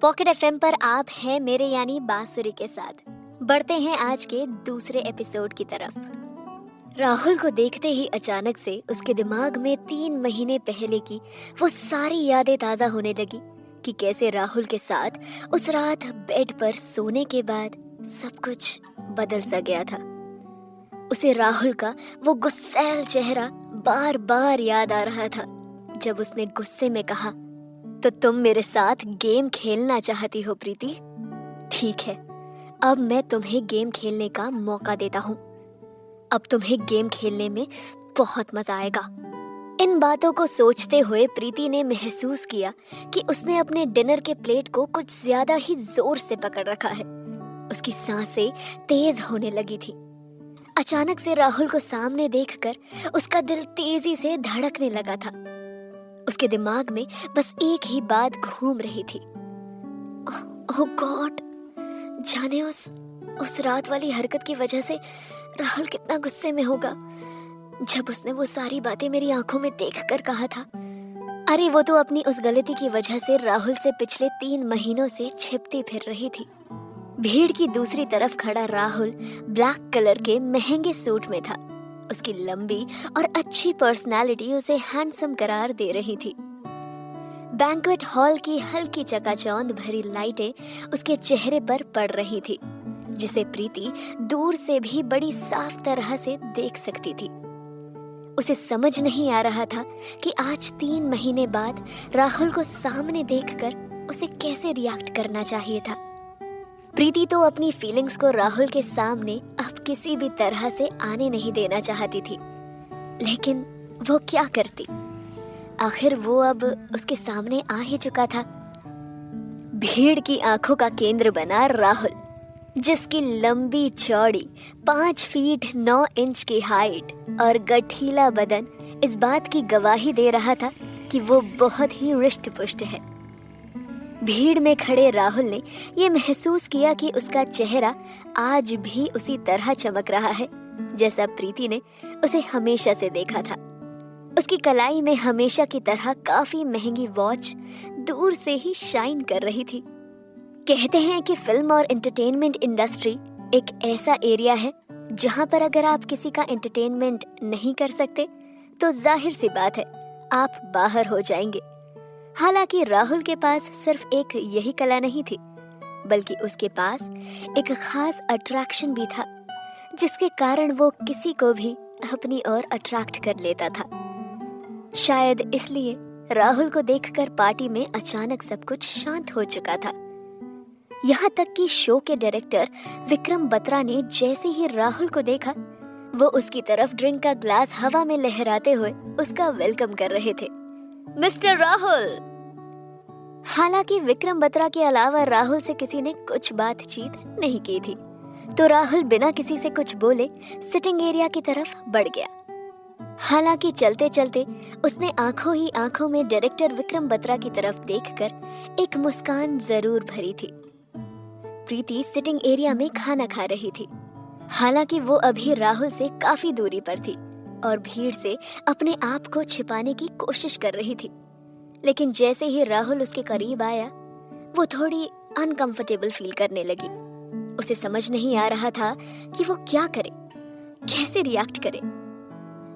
Pocket FM पर आप हैं मेरे यानी बांसुरी के साथ। बढ़ते हैं आज के दूसरे एपिसोड की तरफ। राहुल को देखते ही अचानक से उसके दिमाग में 3 महीने पहले की वो सारी यादें ताजा होने लगी कि कैसे राहुल के साथ उस रात बेड पर सोने के बाद सब कुछ बदल सा गया था। उसे राहुल का वो गुस्सैल चेहरा बार बार याद आ रहा था जब उसने गुस्से में कहा, तो तुम मेरे साथ गेम खेलना चाहती हो प्रीति? ठीक है, अब मैं तुम्हें गेम खेलने का मौका देता हूँ। अब तुम्हें गेम खेलने में बहुत मजा आएगा। इन बातों को सोचते हुए प्रीति ने महसूस किया कि उसने अपने डिनर के प्लेट को कुछ ज्यादा ही जोर से पकड़ रखा है। उसकी सांसें तेज होने लगी थी। अचानक से राहुल को सामने देखकर उसका दिल तेजी से धड़कने लगा था। उसके दिमाग में बस एक ही बात घूम रही थी, ओह गॉड, जाने उस रात वाली हरकत की वजह से राहुल कितना गुस्से में होगा जब उसने वो सारी बातें मेरी आंखों में देखकर कहा था। अरे वो तो अपनी उस गलती की वजह से राहुल से पिछले 3 महीनों से छिपती फिर रही थी। भीड़ की दूसरी तरफ खड़ा राहुल ब्लैक कलर के महंगे सूट में था। उसकी लंबी और अच्छी पर्सनालिटी उसे हैंडसम करार दे रही थी। बैंक्वेट हॉल की हल्की चकाचौंध भरी लाइटें उसके चेहरे पर पड़ रही थी, जिसे प्रीति दूर से भी बड़ी साफ तरह से देख सकती थी। उसे समझ नहीं आ रहा था कि आज 3 महीने बाद राहुल को सामने देखकर उसे कैसे रिएक्ट करना चाहिए था। प्रीति तो अपनी फीलिंग्स को राहुल के सामने अब किसी भी तरह से आने नहीं देना चाहती थी, लेकिन वो क्या करती? आखिर वो अब उसके सामने आ ही चुका था। भीड़ की आंखों का केंद्र बना राहुल, जिसकी लंबी चौड़ी 5 फीट 9 इंच की हाइट और गठीला बदन इस बात की गवाही दे रहा था कि वो बहुत ही रिष्ट पुष्ट है। भीड़ में खड़े राहुल ने ये महसूस किया कि उसका चेहरा आज भी उसी तरह चमक रहा है जैसा प्रीति ने उसे हमेशा से देखा था। उसकी कलाई में हमेशा की तरह काफी महंगी वॉच दूर से ही शाइन कर रही थी। कहते हैं कि फिल्म और एंटरटेनमेंट इंडस्ट्री एक ऐसा एरिया है जहां पर अगर आप किसी का एंटरटेनमेंट नहीं कर सकते तो जाहिर सी बात है आप बाहर हो जाएंगे। हालांकि राहुल के पास सिर्फ एक यही कला नहीं थी, बल्कि उसके पास एक खास अट्रैक्शन भी था, जिसके कारण वो किसी को भी अपनी ओर अट्रैक्ट कर लेता था। शायद इसलिए राहुल को देखकर पार्टी में अचानक सब कुछ शांत हो चुका था। यहाँ तक कि शो के डायरेक्टर विक्रम बत्रा ने जैसे ही राहुल को देखा, वो उसकी तरफ ड्रिंक का ग्लास हवा में लहराते हुए उसका वेलकम कर रहे थे। मिस्टर राहुल! हालांकि विक्रम बत्रा के अलावा राहुल से किसी ने कुछ बातचीत नहीं की थी, तो राहुल बिना किसी से कुछ बोले सिटिंग एरिया की तरफ बढ़ गया। हालांकि चलते चलते उसने आंखों ही आंखों में डायरेक्टर विक्रम बत्रा की तरफ देखकर एक मुस्कान जरूर भरी थी। प्रीति सिटिंग एरिया में खाना खा रही थी। हालांकि वो अभी राहुल से काफी दूरी पर थी और भीड़ से अपने आप को छिपाने की कोशिश कर रही थी, लेकिन जैसे ही राहुल उसके करीब आया वो थोड़ी अनकंफर्टेबल फील करने लगी। उसे समझ नहीं आ रहा था कि वो क्या करे, कैसे रिएक्ट करे।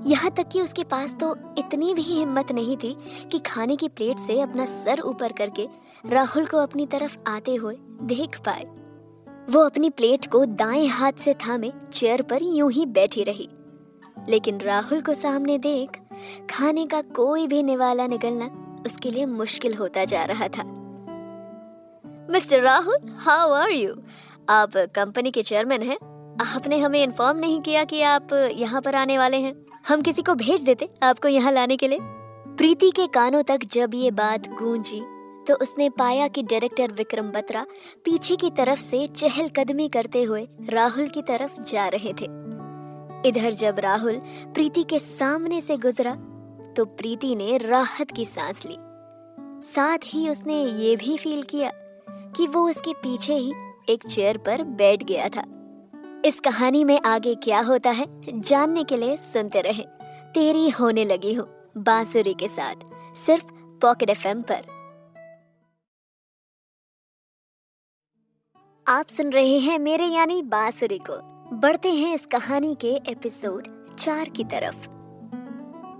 यहाँ तक कि उसके पास तो इतनी भी हिम्मत नहीं थी कि खाने की प्लेट से अपना सर ऊपर करके राहुल को अपनी तरफ आते हुए देख पाए। वो अपनी प्लेट को दाएं हाथ से थामे चेयर पर यूं ही बैठी रही, लेकिन राहुल को सामने देख खाने का कोई भी निवाला निगलना उसके लिए मुश्किल होता जा रहा था। Mister Rahul, how are you? आप कंपनी के चेयरमैन हैं। आपने हमें इन्फॉर्म नहीं किया कि आप यहाँ पर आने वाले हैं। हम किसी को भेज देते आपको यहाँ लाने के लिए। प्रीति के कानों तक जब ये बात गूंजी तो उसने पाया कि डायरेक्टर विक्रम बत्रा पीछे की तरफ से चहलकदमी करते हुए राहुल की तरफ जा रहे थे। इधर जब राहुल प्रीति के सामने से गुजरा तो प्रीति ने राहत की सांस ली। साथ ही उसने ये भी फील किया कि वो उसके पीछे ही एक चेयर पर बैठ गया था। इस कहानी में आगे क्या होता है जानने के लिए सुनते रहें तेरी होने लगी हूँ बांसुरी के साथ, सिर्फ पॉकेट एफएम पर। आप सुन रहे हैं मेरे यानी बांसुरी को। बढ़ते हैं इस कहानी के एपिसोड 4 की तरफ।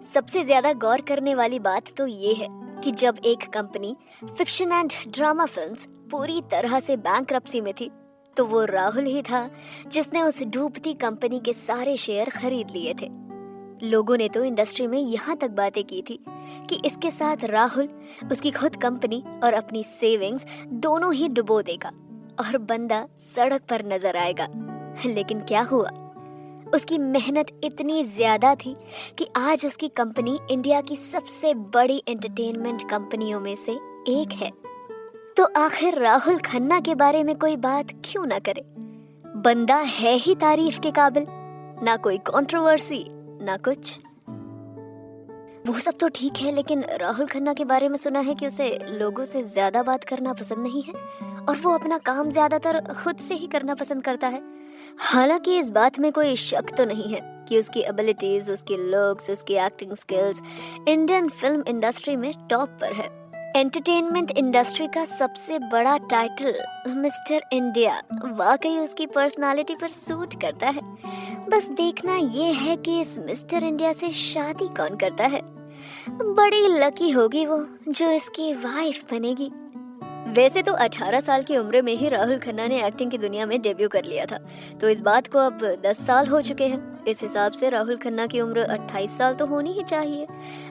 सबसे ज्यादा गौर करने वाली बात तो ये है कि जब एक company fiction and drama films पूरी तरह से बैंकरप्सी में थी, तो वो राहुल ही था जिसने उस डूबती कंपनी के सारे शेयर खरीद लिए थे। लोगों ने तो इंडस्ट्री में यहाँ तक बातें की थी कि इसके साथ राहुल उसकी खुद कंपनी और अपनी सेविंग्स दोनों ही डुबो देगा और बंदा सड़क पर नजर आएगा। लेकिन क्या हुआ? उसकी मेहनत इतनी ज्यादा थी कि आज उसकी कंपनी इंडिया की सबसे बड़ी एंटरटेनमेंट कंपनियों में से एक है। तो आखिर राहुल खन्ना के बारे में कोई बात क्यों ना करे? बंदा है ही तारीफ के काबिल, ना कोई कंट्रोवर्सी ना कुछ। वो सब तो ठीक है, लेकिन राहुल खन्ना के बारे में सुना है कि उसे लोगों से ज्यादा बात करना पसंद नहीं है और वो अपना काम ज्यादातर खुद से ही करना पसंद करता है। हालांकि इस बात में कोई शक तो नहीं है कि उसकी एबिलिटीज, उसकी लुक्स, उसकी acting skills Indian film industry में टॉप पर है। एंटरटेनमेंट इंडस्ट्री का सबसे बड़ा टाइटल मिस्टर इंडिया वाकई उसकी पर्सनालिटी पर सूट करता है। बस देखना ये है कि इस मिस्टर इंडिया से शादी कौन करता है। बड़ी लकी होगी वो जो इसकी वाइफ बनेगी। वैसे तो 18 साल की उम्र में ही राहुल खन्ना ने एक्टिंग की दुनिया में डेब्यू कर लिया था, तो इस बात को अब 10 साल हो चुके हैं। इस हिसाब से राहुल खन्ना की उम्र 28 साल तो होनी ही चाहिए।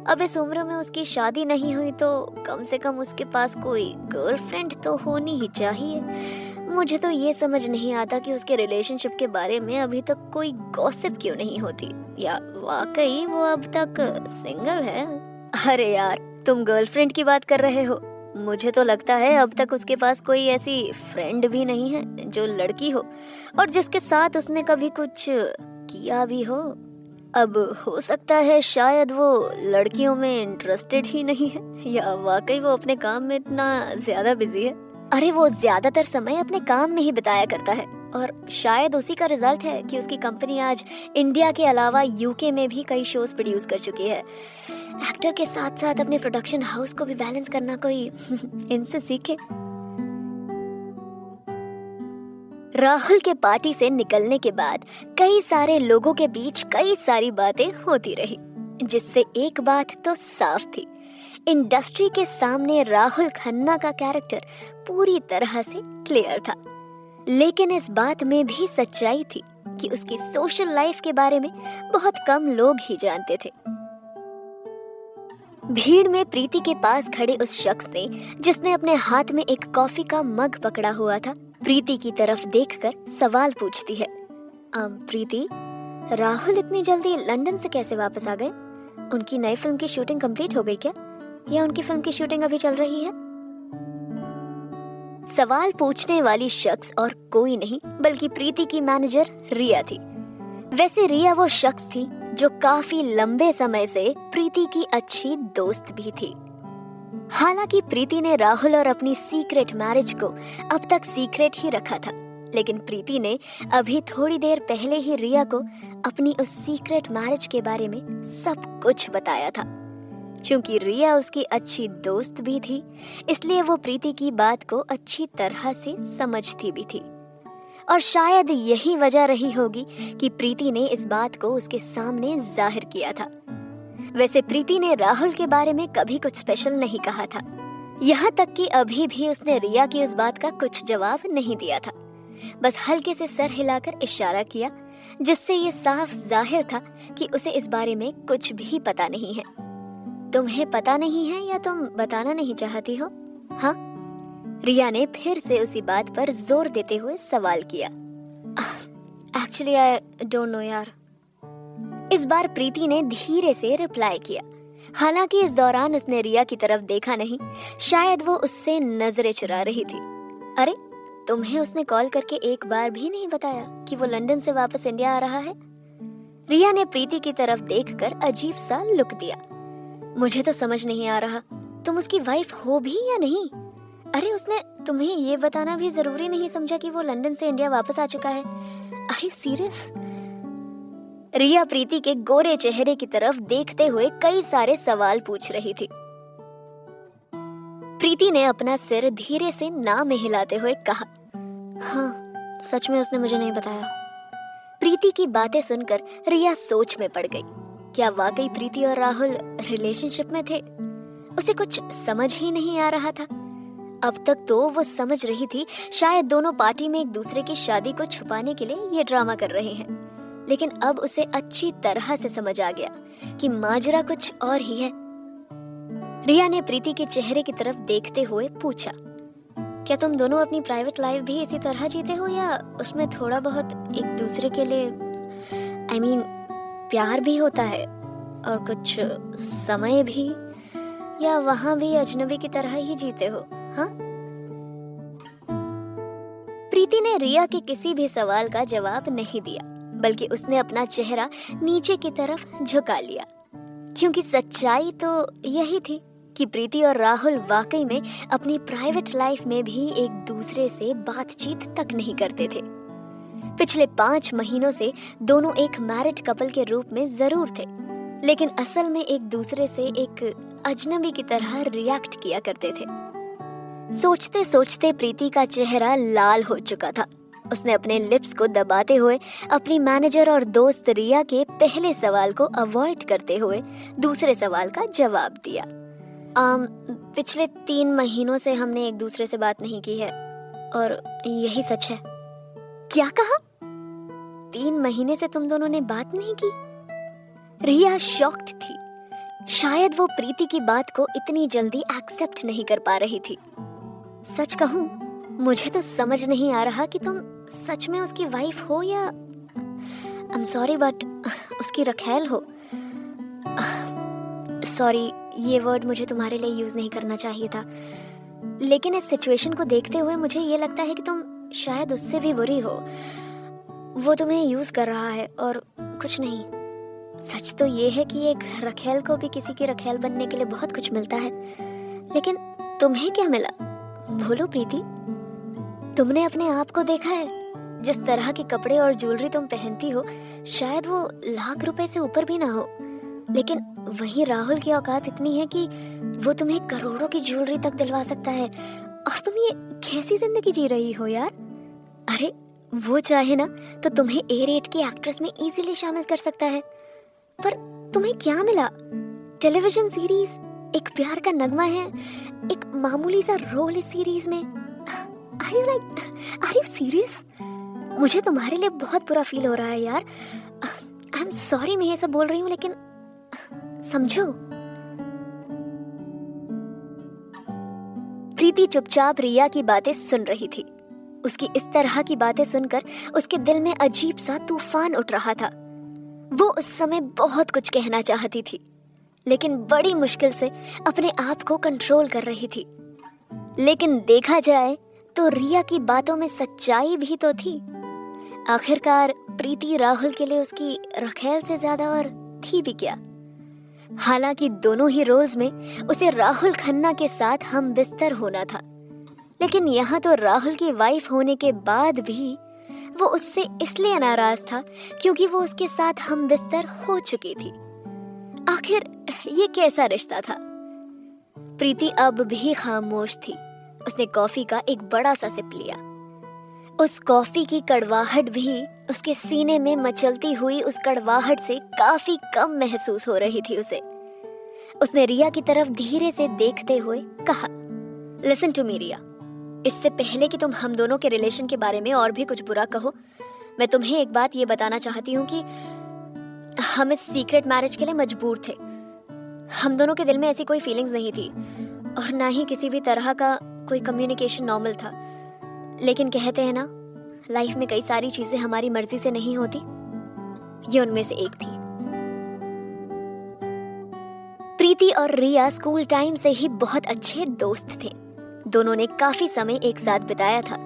अब इस उम्र में उसकी शादी नहीं हुई तो कम से कम उसके पास कोई गर्लफ्रेंड तो होनी ही चाहिए। मुझे तो ये समझ नहीं आता कि उसके रिलेशनशिप के बारे में अभी तक कोई गॉसिप क्यों नहीं होती, या वाकई वो अब तक सिंगल है। अरे यार, तुम गर्लफ्रेंड की बात कर रहे हो? मुझे तो लगता है अब तक उसके पास कोई ऐसी फ्रेंड भी नहीं है जो लड़की हो और जिसके साथ उसने कभी कुछ किया भी हो। अब हो सकता है शायद वो लड़कियों में इंटरेस्टेड ही नहीं है, या वाकई वो अपने काम में इतना ज्यादा बिजी है। अरे वो ज्यादातर समय अपने काम में ही बिताया करता है और शायद उसी का रिजल्ट है कि उसकी कंपनी आज इंडिया के अलावा यूके में भी कई शोज प्रोड्यूस कर चुकी है। एक्टर के साथ साथ अपने प्रोडक्शन हाउस को भी बैलेंस करना कोई इनसे सीखे। राहुल के पार्टी से निकलने के बाद कई सारे लोगों के बीच कई सारी बातें होती रही, जिससे एक बात तो साफ थी, इंडस्ट्री के सामने राहुल खन्ना का कैरेक्टर पूरी तरह से क्लियर था। लेकिन इस बात में भी सच्चाई थी कि उसकी सोशल लाइफ के बारे में बहुत कम लोग ही जानते थे। भीड़ में प्रीति के पास खड़े उस शख्स ने, जिसने अपने हाथ में एक कॉफी का मग पकड़ा हुआ था, प्रीति की तरफ देखकर सवाल पूछती है, प्रीति, राहुल इतनी जल्दी लंदन से कैसे वापस आ गए? उनकी नई फिल्म की शूटिंग कंप्लीट हो गई क्या, या उनकी फिल्म की शूटिंग अभी चल रही है? सवाल पूछने वाली शख्स और कोई नहीं बल्कि प्रीति की मैनेजर रिया थी। वैसे रिया वो शख्स थी जो काफी लंबे समय से प्रीति की अच्छी दोस्त भी थी। हालांकि प्रीति ने राहुल और अपनी सीक्रेट मैरिज को अब तक सीक्रेट ही रखा था, लेकिन प्रीति ने अभी थोड़ी देर पहले ही रिया को अपनी उस सीक्रेट मैरिज के बारे में सब कुछ बताया था। चूंकि रिया उसकी अच्छी दोस्त भी थी, इसलिए वो प्रीति की बात को अच्छी तरह से समझती भी थी और शायद यही वजह रही होगी कि प्रीति ने इस बात को उसके सामने जाहिर किया था। वैसे प्रीति ने राहुल के बारे में कभी कुछ स्पेशल नहीं कहा था, यहाँ तक कि अभी भी उसने रिया की उस बात का कुछ जवाब नहीं दिया था। बस हल्के से सर हिलाकर इशारा किया, जिससे ये साफ जाहिर था कि उसे इस बारे में कुछ भी पता नहीं है। तुम्हें पता नहीं है या तुम बताना नहीं चाहती हो? हाँ, रिया ने फिर से उसी बात पर जोर देते हुए सवाल किया। एक्चुअली आई डोंट नो यार। इस बार प्रीति ने धीरे से रिप्लाई किया। हालांकि इस दौरान उसने रिया की तरफ देखा नहीं, शायद वो उससे नजरें चुरा रही थी। अरे, तुम्हें उसने कॉल करके एक बार भी नहीं बताया कि वो लंदन से वापस इंडिया आ रहा है? रिया ने प्रीति की तरफ देखकर अजीब सा लुक दिया। मुझे तो समझ नहीं आ रहा, तुम उसकी वाइफ हो भी या नहीं? अरे, उसने तुम्हें ये बताना भी जरूरी नहीं समझा कि वो लंदन से इंडिया वापस आ चुका है? Are you serious? Riya Preeti के गोरे चेहरे की तरफ देखते हुए कई सारे सवाल पूछ रही थी। प्रीति ने अपना सिर धीरे से ना में हिलाते हुए कहा, हाँ, सच में उसने मुझे नहीं बताया। प्रीति की बातें सुनकर रिया सोच में पड़ गई। क्या वाकई प्रीति और राहुल रिलेशनशिप में थे? उसे कुछ समझ ही नहीं आ रहा था। अब तक तो वो समझ रही थी शायद दोनों पार्टी में एक दूसरे की शादी को छुपाने के लिए ये ड्रामा कर रहे हैं, लेकिन अब उसे अच्छी तरह से समझ आ गया कि माजरा कुछ और ही है। रिया ने प्रीति के चेहरे की तरफ देखते हुए पूछा, क्या तुम दोनों अपनी प्राइवेट लाइफ भी इसी तरह जीते हो या उसमें थोड़ा बहुत एक दूसरे के लिए प्यार भी होता है और कुछ समय भी, या वहां भी अजनबी की तरह ही जीते हो? हाँ? प्रीति ने रिया के किसी भी सवाल का जवाब नहीं दिया, बल्कि उसने अपना चेहरा नीचे की तरफ झुका लिया, क्योंकि सच्चाई तो यही थी कि प्रीति और राहुल वाकई में अपनी प्राइवेट लाइफ में भी एक दूसरे से बातचीत तक नहीं करते थे। पिछले 5 महीनों से दोनों एक मैरिड कपल के रूप में जरूर थे, लेकिन असल में एक दूसरे से एक अजनबी की तरह रिएक्ट किया करते थे। सोचते सोचते प्रीति का चेहरा लाल हो चुका था। उसने अपने लिप्स को दबाते हुए अपनी मैनेजर और दोस्त रिया के पहले सवाल को अवॉइड करते हुए दूसरे सवाल का जवाब दिया। पिछले 3 महीनों से हमने एक दूसरे से बात नहीं की है और यही सच है। क्या कहा? 3 महीने से तुम दोनों ने बात नहीं की? रिया शॉक्ड थी। शायद वो प्रीति की बात को इतनी जल्दी एक्सेप्ट नहीं कर पा रही थी। सच कहूं, मुझे तो समझ नहीं आ रहा कि तुम सच में उसकी वाइफ हो या आई एम सॉरी बट उसकी रखैल हो। सॉरी, ये वर्ड मुझे तुम्हारे लिए यूज नहीं करना चाहिए था, लेकिन इस सिचुएशन को देखते हुए मुझे ये लगता है कि तुम शायद उससे भी बुरी हो। वो तुम्हें यूज कर रहा है और कुछ नहीं। सच तो ये है कि एक रखैल को भी किसी की रखैल बनने के लिए बहुत कुछ मिलता है, लेकिन तुम्हें क्या मिला? बोलो प्रीति, तुमने अपने आप को देखा है? जिस तरह के कपड़े और ज्वेलरी तुम पहनती हो, शायद वो लाख रुपए से ऊपर भी ना हो, लेकिन वहीं राहुल की औकात इतनी है कि वो तुम्हें करोड़ों की ज्वेलरी तक दिलवा सकता है। और तुम ये कैसी जिंदगी जी रही हो यार? अरे वो चाहे ना तो तुम्हें ए रेट की एक्ट्रेस में इजीली शामिल कर सकता है, पर तुम्हें क्या मिला? टेलीविजन सीरीज, एक प्यार का नगमा है, एक मामूली सा रोल इस सीरीज में। Are you serious? मुझे तुम्हारे लिए बहुत बुरा फील हो रहा है यार। आई एम सॉरी मैं ये सब बोल रही हूँ, लेकिन समझो। प्रीति चुपचाप रिया की बातें सुन रही थी। उसकी इस तरह की बातें सुनकर उसके दिल में अजीब सा तूफान उठ रहा था। वो उस समय बहुत कुछ कहना चाहती थी, लेकिन बड़ी मुश्किल से अपने आप को कंट्रोल कर रही थी। लेकिन देखा जाए तो रिया की बातों में सच्चाई भी तो थी। आखिरकार प्रीति राहुल के लिए उसकी रखैल से ज्यादा और थी भी क्या। हालांकि दोनों ही रोल्स में उसे राहुल खन्ना के साथ हम बिस्तर होना था, लेकिन यहाँ तो राहुल की वाइफ होने के बाद भी वो उससे इसलिए नाराज था क्योंकि वो उसके साथ हम बिस्तर हो चुकी थी। आखिर ये कैसा रिश्ता था? प्रीति अब भी खामोश थी। उसने कॉफी का एक बड़ा सा सिप लिया। उस कॉफी की कड़वाहट भी उसके सीने में मचलती हुई उस कड़वाहट से काफी कम महसूस हो रही थी उसे। उसने रिया की तरफ धीरे से देखते हुए कहा, लिसन टू मी रिया, इससे पहले कि तुम हम दोनों के रिलेशन के बारे में और भी कुछ बुरा कहो, मैं तुम्हें एक बात ये बताना चाहती हूँ कि हम इस सीक्रेट मैरिज के लिए मजबूर थे। हम दोनों के दिल में ऐसी कोई फीलिंग्स नहीं थी और ना ही किसी भी तरह का कोई कम्युनिकेशन नॉर्मल था। लेकिन कहते हैं ना, लाइफ में कई सारी चीजें हमारी मर्जी से नहीं होती, ये उनमें से एक थी। प्रीति और रिया स्कूल टाइम से ही बहुत अच्छे दोस्त थे। दोनों ने काफी समय एक साथ बिताया था।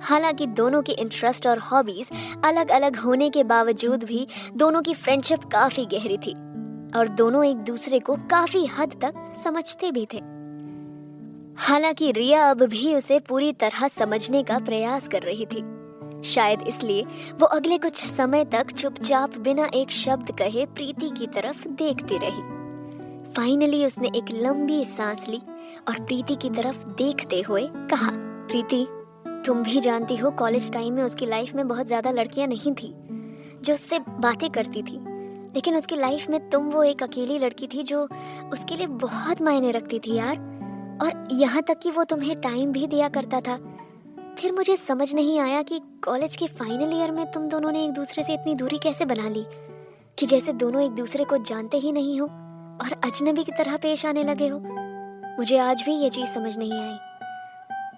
हालांकि दोनों के इंटरेस्ट और हॉबीज अलग अलग होने के बावजूद भी दोनों की फ्रेंडशिप काफी गहरी थी और दोनों एक दूसरे को काफी हद तक समझते भी थे। हालांकि रिया अब भी उसे पूरी तरह समझने का प्रयास कर रही थी। शायद इसलिए वो अगले कुछ समय तक चुपचाप बिना एक शब्द कहे प्रीति की तरफ देखती रही। फाइनली उसने एक लंबी सांस ली और प्रीति की तरफ देखते हुए कहा, प्रीति, तुम भी जानती हो कॉलेज टाइम में उसकी लाइफ में बहुत ज़्यादा लड़कियां नहीं थी जो उससे बातें करती थी, लेकिन उसकी लाइफ में तुम वो एक अकेली लड़की थी जो उसके लिए बहुत मायने रखती थी यार। और यहाँ तक कि वो तुम्हें टाइम भी दिया करता था। फिर मुझे समझ नहीं आया कि कॉलेज के फाइनल ईयर में तुम दोनों ने एक दूसरे से इतनी दूरी कैसे बना ली कि जैसे दोनों एक दूसरे को जानते ही नहीं हो और अजनबी की तरह पेश आने लगे हो। मुझे आज भी ये चीज़ समझ नहीं आई।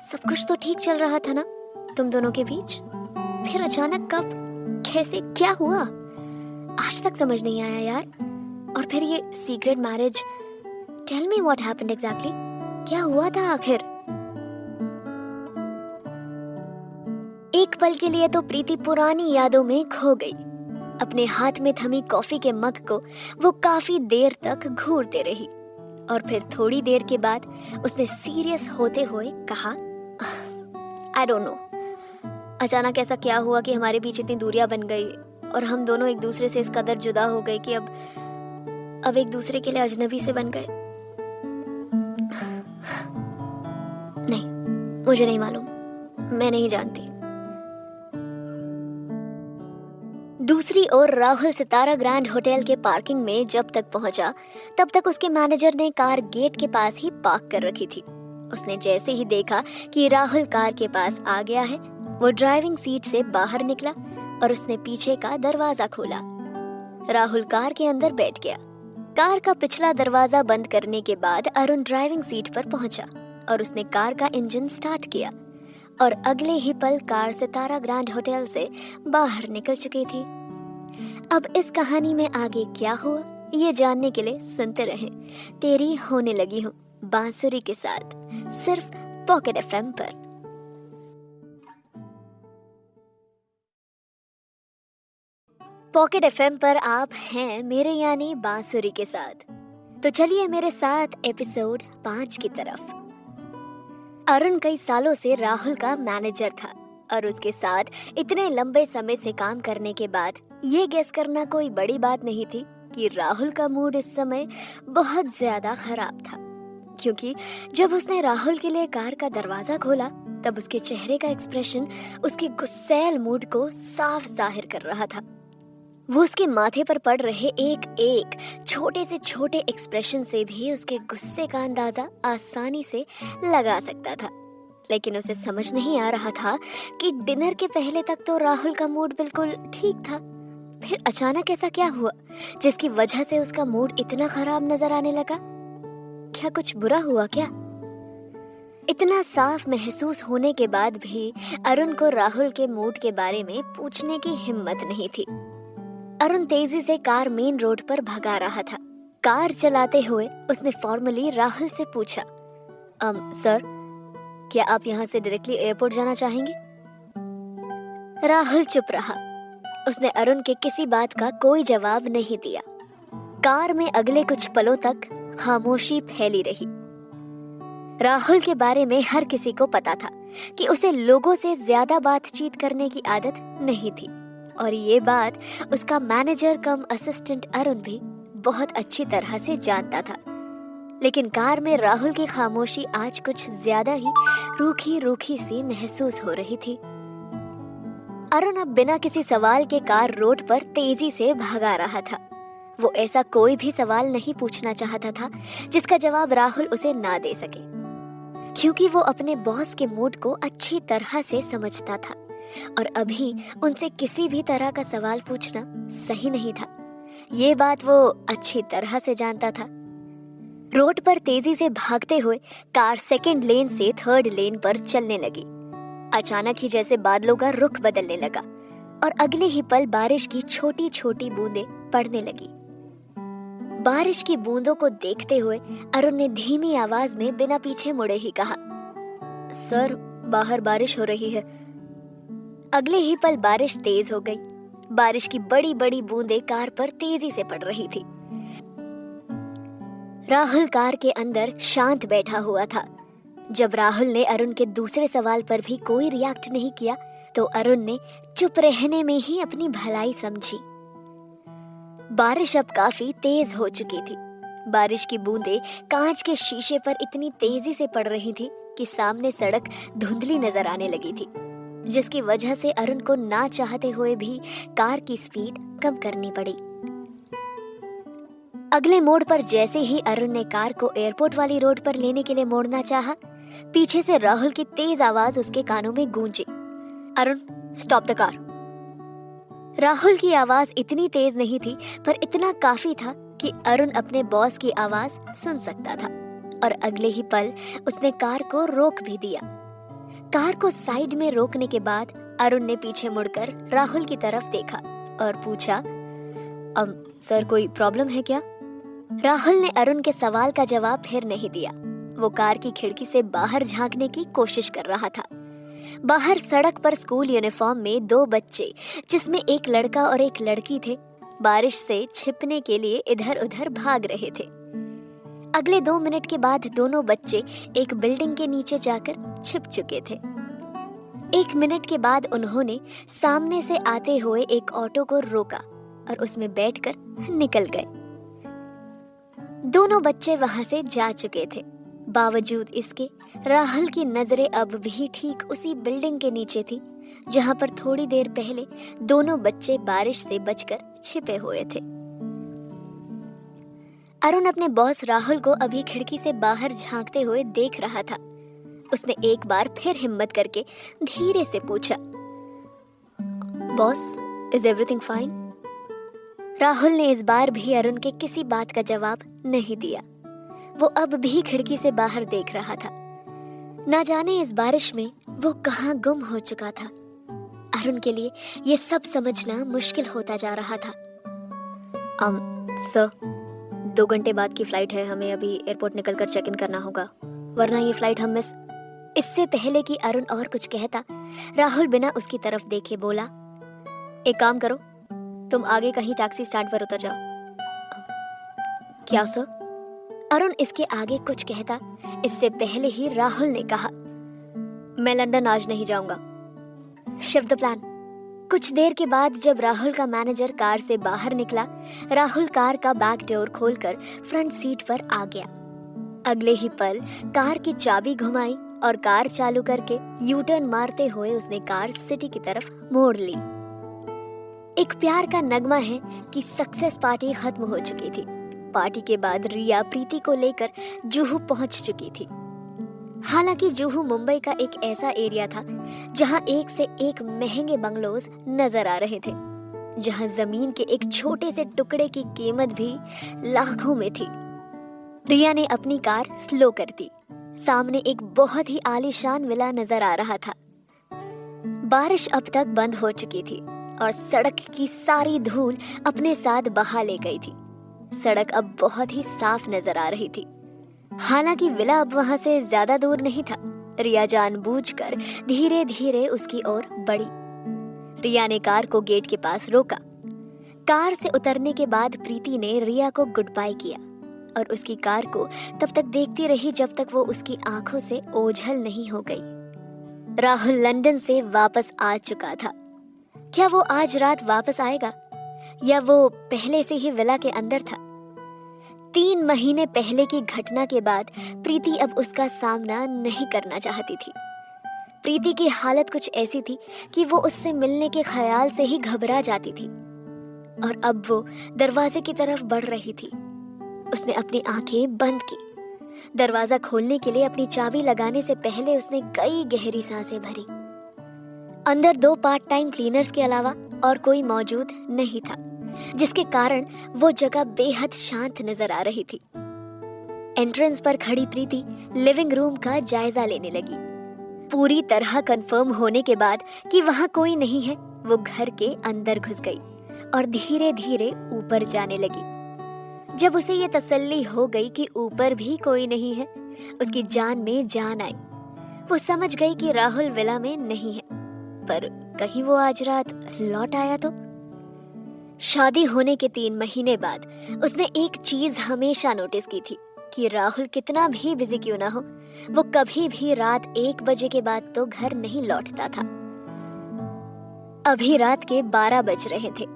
सब कुछ तो ठीक चल रहा था ना तुम दोनों के बीच, फिर अचानक कब, कैसे, क्या हुआ, आज तक समझ नहीं आया यार। और फिर ये secret marriage, tell me what happened exactly, क्या हुआ था आखिर? एक पल के लिए तो प्रीति पुरानी यादों में खो गई। अपने हाथ में थमी कॉफी के मग को वो काफी देर तक घूरते रही और फिर थोड़ी देर के बाद उसने सीरियस होते हुए कहा, आई डोंट नो, अचानक ऐसा क्या हुआ कि हमारे बीच इतनी दूरियां बन गई और हम दोनों एक दूसरे से इस कदर जुदा हो गए कि अब एक दूसरे के लिए अजनबी से बन गए। नहीं, मुझे नहीं मालूम, मैं नहीं जानती। दूसरी ओर राहुल सितारा ग्रैंड होटल के पार्किंग में जब तक पहुंचा तब तक उसके मैनेजर ने कार गेट के पास ही पार्क कर रखी थी। उसने जैसे ही देखा कि राहुल कार के पास आ गया है, वो ड्राइविंग सीट से बाहर निकला और उसने पीछे का दरवाजा खोला। राहुल कार के अंदर बैठ गया। कार का पिछला दरवाजा बंद करने के बाद अरुण ड्राइविंग सीट पर पहुंचा और उसने कार का इंजन स्टार्ट किया और अगले ही पल कार सितारा ग्रैंड होटल से बाहर निकल चुकी थी। अब इस कहानी में आगे क्या हुआ ये जानने के लिए सुनते रहें तेरी होने लगी हूँ बांसुरी के साथ, सिर्फ पॉकेट एफएम पर। पॉकेट एफएम पर आप हैं मेरे यानी बांसुरी के साथ। तो चलिए मेरे साथ एपिसोड 5 की तरफ। अरुण कई सालों से राहुल का मैनेजर था और उसके साथ इतने लंबे समय से काम करने के बाद ये गेस करना कोई बड़ी बात नहीं थी कि राहुल का मूड इस समय बहुत ज्यादा खराब था, क्योंकि जब उसने राहुल के लिए कार का दरवाजा खोला तब उसके चेहरे का एक्सप्रेशन उसके गुस्सैल मूड को साफ जाहिर कर रहा था। वो उसके माथे पर पड़ रहे एक एक छोटे से छोटे एक्सप्रेशन से भी उसके गुस्से का अंदाजा आसानी से लगा सकता था, लेकिन उसे समझ नहीं आ रहा था कि डिनर के पहले तक तो राहुल का मूड बिल्कुल ठीक था। फिर अचानक ऐसा क्या हुआ जिसकी वजह से उसका मूड इतना खराब नजर आने लगा? क्या कुछ बुरा हुआ क्या? इतना साफ महसूस होने के बाद भी अरुण को राहुल के मूड के बारे में पूछने की हिम्मत नहीं थी। अरुण तेजी से कार मेन रोड पर भगा रहा था। कार चलाते हुए उसने फॉर्मली राहुल से पूछा, सर, क्या आप यहाँ से डायरेक्टली एयरपोर्ट जाना चाहेंगे? राहुल चुप रहा। उसने अरुण के किसी बात का कोई जवाब नहीं दिया। कार में अगले कुछ पलों तक खामोशी फैली रही। राहुल के बारे में हर किसी को पता था कि उसे लोगों से ज्यादा बातचीत करने की आदत नहीं थी और ये बात उसका मैनेजर कम असिस्टेंट अरुण भी बहुत अच्छी तरह से जानता था। लेकिन कार में राहुल की खामोशी आज कुछ ज्यादा ही रूखी रूखी सी महसूस हो रही थी। अरुण अब बिना किसी सवाल के कार रोड पर तेजी से भगा रहा था। वो ऐसा कोई भी सवाल नहीं पूछना चाहता था जिसका जवाब राहुल उसे ना दे सके, क्योंकि वो अपने बॉस के मूड को अच्छी तरह से समझता था और अभी उनसे किसी भी तरह का सवाल पूछना सही नहीं था। ये बात वो अच्छी तरह से जानता था। रोड पर तेजी से भागते हुए कार सेकंड लेन से थर्ड लेन पर चलने लगी। अचानक ही जैसे बादलों का रुख बदलने लगा और अगले ही पल बारिश की छोटी छोटी बूंदें पड़ने लगी। बारिश की बूंदों को देखते हुए अरुण ने धीमी आवाज में बिना पीछे मुड़े ही कहा, सर, बाहर बारिश हो रही है। अगले ही पल बारिश तेज हो गई। बारिश की बड़ी बड़ी बूंदें कार पर तेजी से पड़ रही थी। राहुल कार के अंदर शांत बैठा हुआ था। जब राहुल ने अरुण के दूसरे सवाल पर भी कोई रिएक्ट नहीं किया तो अरुण ने चुप रहने में ही अपनी भलाई समझी। बारिश अब काफी तेज हो चुकी थी। बारिश की बूंदें कांच के शीशे पर इतनी तेजी से पड़ रही थी कि सामने सड़क धुंधली नजर आने लगी थी, जिसकी वजह से अरुण को ना चाहते हुए भी कार की स्पीड कम करनी पड़ी। अगले मोड़ पर जैसे ही अरुण ने कार को एयरपोर्ट वाली रोड पर लेने के लिए मोड़ना चाहा, पीछे से राहुल की तेज आवाज उसके कानों में गूंजी, Arun stop the car. Rahul की आवाज इतनी तेज नहीं थी, पर इतना काफी था कि अरुण अपने बॉस की आवाज सुन सकता था, और अगले ही पल उसने कार को रोक भी दिया। कार को साइड में रोकने के बाद अरुण ने पीछे मुड़कर राहुल की तरफ देखा और पूछा, सर कोई प्रॉब्लम है क्या? राहुल ने अरुण के सवाल का जवाब फिर नहीं दिया। वो कार की खिड़की से बाहर झांकने की कोशिश कर रहा था। बाहर सड़क पर स्कूल यूनिफॉर्म में 2 बच्चे, जिसमें एक लड़का और एक लड़की थे, बारिश से छिपने के लिए इधर उधर भाग रहे थे। अगले 2 मिनट के बाद दोनों बच्चे एक बिल्डिंग के नीचे जाकर छिप चुके थे। 1 मिनट के बाद उन्होंने सामने से आते हुए एक ऑटो को रोका और उसमें बैठकर निकल गए। दोनों बच्चे वहां से जा चुके थे। बावजूद इसके राहुल की नजरें अब भी ठीक उसी बिल्डिंग के नीचे थी, जहां पर थोड़ी देर पहले दोनों बच्चे बारिश से बचकर छिपे हुए थे। अरुण अपने बॉस राहुल को अभी खिड़की से बाहर झांकते हुए देख रहा था। उसने एक बार फिर हिम्मत करके धीरे से पूछा, boss is everything fine? Rahul ने इस बार भी अरुण के किसी बात का जवाब नहीं दिया। वो अब भी खिड़की से बाहर देख रहा था। ना जाने इस बारिश में वो कहाँ गुम हो चुका था। अरुण के लिए ये सब समझना मुश्किल होता जा रहा था। सर 2 घंटे बाद की फ्लाइट है, हमें अभी एयरपोर्ट निकलकर चेक इन करना होगा, वरना ये फ्लाइट हम मिस। इससे पहले कि अरुण और कुछ कहता, राहुल बिना उसकी तरफ देखे बोला, एक काम करो, तुम आगे कहीं टैक्सी स्टैंड पर उतर जाओ। क्या सर? अरुण इसके आगे कुछ कहता, इससे पहले ही राहुल ने कहा, मैं लंदन आज नहीं जाऊंगा। Shift the plan. कुछ देर के बाद जब राहुल का मैनेजर कार से बाहर निकला, राहुल कार का बैक डोर खोलकर फ्रंट सीट पर आ गया। अगले ही पल कार की चाबी घुमाई और कार चालू करके यू टर्न मारते हुए उसने कार सिटी की तरफ मोड़ ली। एक प्यार का नगमा है कि सक्सेस पार्टी खत्म हो चुकी थी। पार्टी के बाद रिया प्रीति को लेकर जुहू पहुंच चुकी थी। हालांकि जुहू मुंबई का एक ऐसा एरिया था जहां एक से एक महंगे बंगलोज नजर आ रहे थे, जहां जमीन के एक छोटे से टुकड़े की कीमत भी लाखों में थी। रिया ने अपनी कार स्लो कर दी। सामने एक बहुत ही आलीशान विला नजर आ रहा था। बारिश अब तक बंद हो चुकी थी और सड़क की सारी धूल अपने साथ बहा ले गई थी। सड़क अब बहुत ही साफ नजर आ रही थी। हालांकि विला अब वहां से ज्यादा दूर नहीं था। रिया जानबूझकर धीरे धीरे उसकी ओर बढ़ी। रिया ने कार को गेट के पास रोका। कार से उतरने के बाद प्रीति ने रिया को गुड बाय किया और उसकी कार को तब तक देखती रही जब तक वो उसकी आंखों से ओझल नहीं हो गई। राहुल लंदन से वापस आ चुका था। क्या वो आज रात वापस आएगा या वो पहले से ही विला के अंदर था? 3 महीने पहले की घटना के बाद प्रीति अब उसका सामना नहीं करना चाहती थी। प्रीति की हालत कुछ ऐसी थी कि वो उससे मिलने के ख्याल से ही घबरा जाती थी और अब वो दरवाजे की तरफ बढ़ रही थी। उसने अपनी आंखें बंद की। दरवाजा खोलने के लिए अपनी चाबी लगाने से पहले उसने कई गहरी सांसें भरी। अंदर 2 पार्ट टाइम क्लीनर्स के अलावा और कोई मौजूद नहीं था, जिसके कारण वो जगह बेहद शांत नजर आ रही थी। एंट्रेंस पर खड़ी प्रीति लिविंग रूम का जायजा लेने लगी। पूरी तरह कंफर्म होने के बाद कि वहां कोई नहीं है, वो घर के अंदर घुस गई और धीरे धीरे ऊपर जाने लगी। जब उसे ये तसल्ली हो गई कि ऊपर भी कोई नहीं है, उसकी जान में जान आई। वो समझ गई कि राहुल विला में नहीं है, पर कहीं वो आज रात लौट आया तो? शादी होने के 3 महीने बाद उसने एक चीज हमेशा नोटिस की थी कि राहुल कितना भी बिजी क्यों ना हो, वो कभी भी रात 1 बजे के बाद तो घर नहीं लौटता था। अभी रात के 12 बज रहे थे,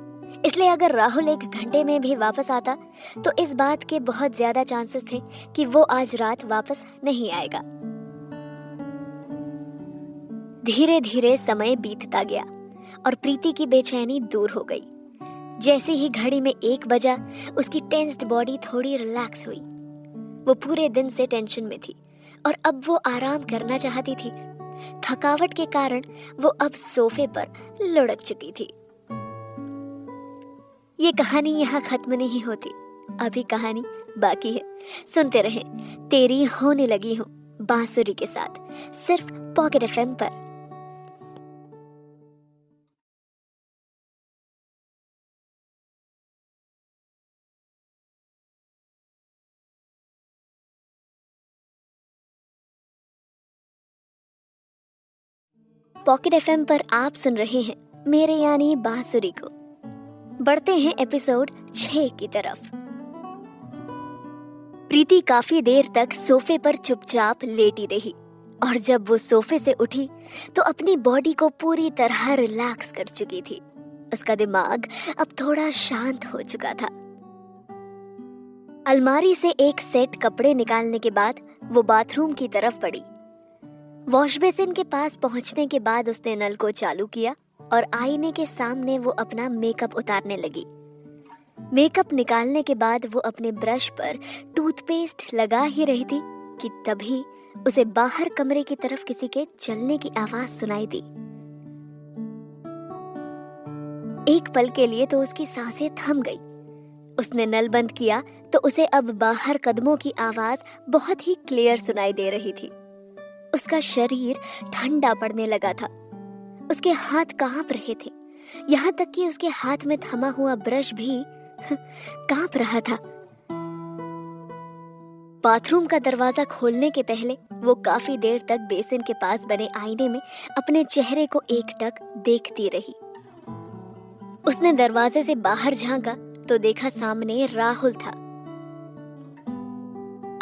इसलिए अगर राहुल 1 घंटे में भी वापस आता तो इस बात के बहुत ज्यादा चांसेस थे कि वो आज रात वापस नहीं आएगा। धीरे धीरे समय बीतता गया और प्रीति की बेचैनी दूर हो गई। जैसे ही घड़ी में 1 बजा, उसकी टेंस्ड बॉडी थोड़ी रिलैक्स हुई। वो पूरे दिन से टेंशन में थी और अब वो आराम करना चाहती थी। थकावट के कारण वो अब सोफे पर लुढ़क चुकी थी। ये कहानी यहाँ खत्म नहीं होती, अभी कहानी बाकी है। सुनते रहें तेरी होने लगी हूँ बांसुरी के साथ, सिर्फ पॉकेट एफएम पर। पॉकेट एफएम पर आप सुन रहे हैं मेरे यानी बांसुरी को। बढ़ते हैं एपिसोड 6 की तरफ। प्रीति काफी देर तक सोफे पर चुपचाप लेटी रही और जब वो सोफे से उठी तो अपनी बॉडी को पूरी तरह रिलैक्स कर चुकी थी। उसका दिमाग अब थोड़ा शांत हो चुका था। अलमारी से एक सेट कपड़े निकालने के बाद वो बाथरूम की तरफ बढ़ी। वॉश बेसिन के पास पहुंचने के बाद उसने नल को चालू किया और आईने के सामने वो अपना मेकअप उतारने लगी। मेकअप निकालने के बाद वो अपने ब्रश पर टूथपेस्ट लगा ही रही थी कि तभी उसे बाहर कमरे की तरफ किसी के चलने की आवाज सुनाई दी। एक पल के लिए तो उसकी सांसें थम गई। उसने नल बंद किया तो उसे अब बाहर कदमों की आवाज बहुत ही क्लियर सुनाई दे रही थी। उसका शरीर ठंडा पड़ने लगा था। उसके हाथ कांप रहे थे, यहाँ तक कि उसके हाथ में थमा हुआ ब्रश भी कांप रहा था। बाथरूम का दरवाजा खोलने के पहले वो काफी देर तक बेसिन के पास बने आईने में अपने चेहरे को एकटक देखती रही। उसने दरवाजे से बाहर झांका तो देखा सामने राहुल था।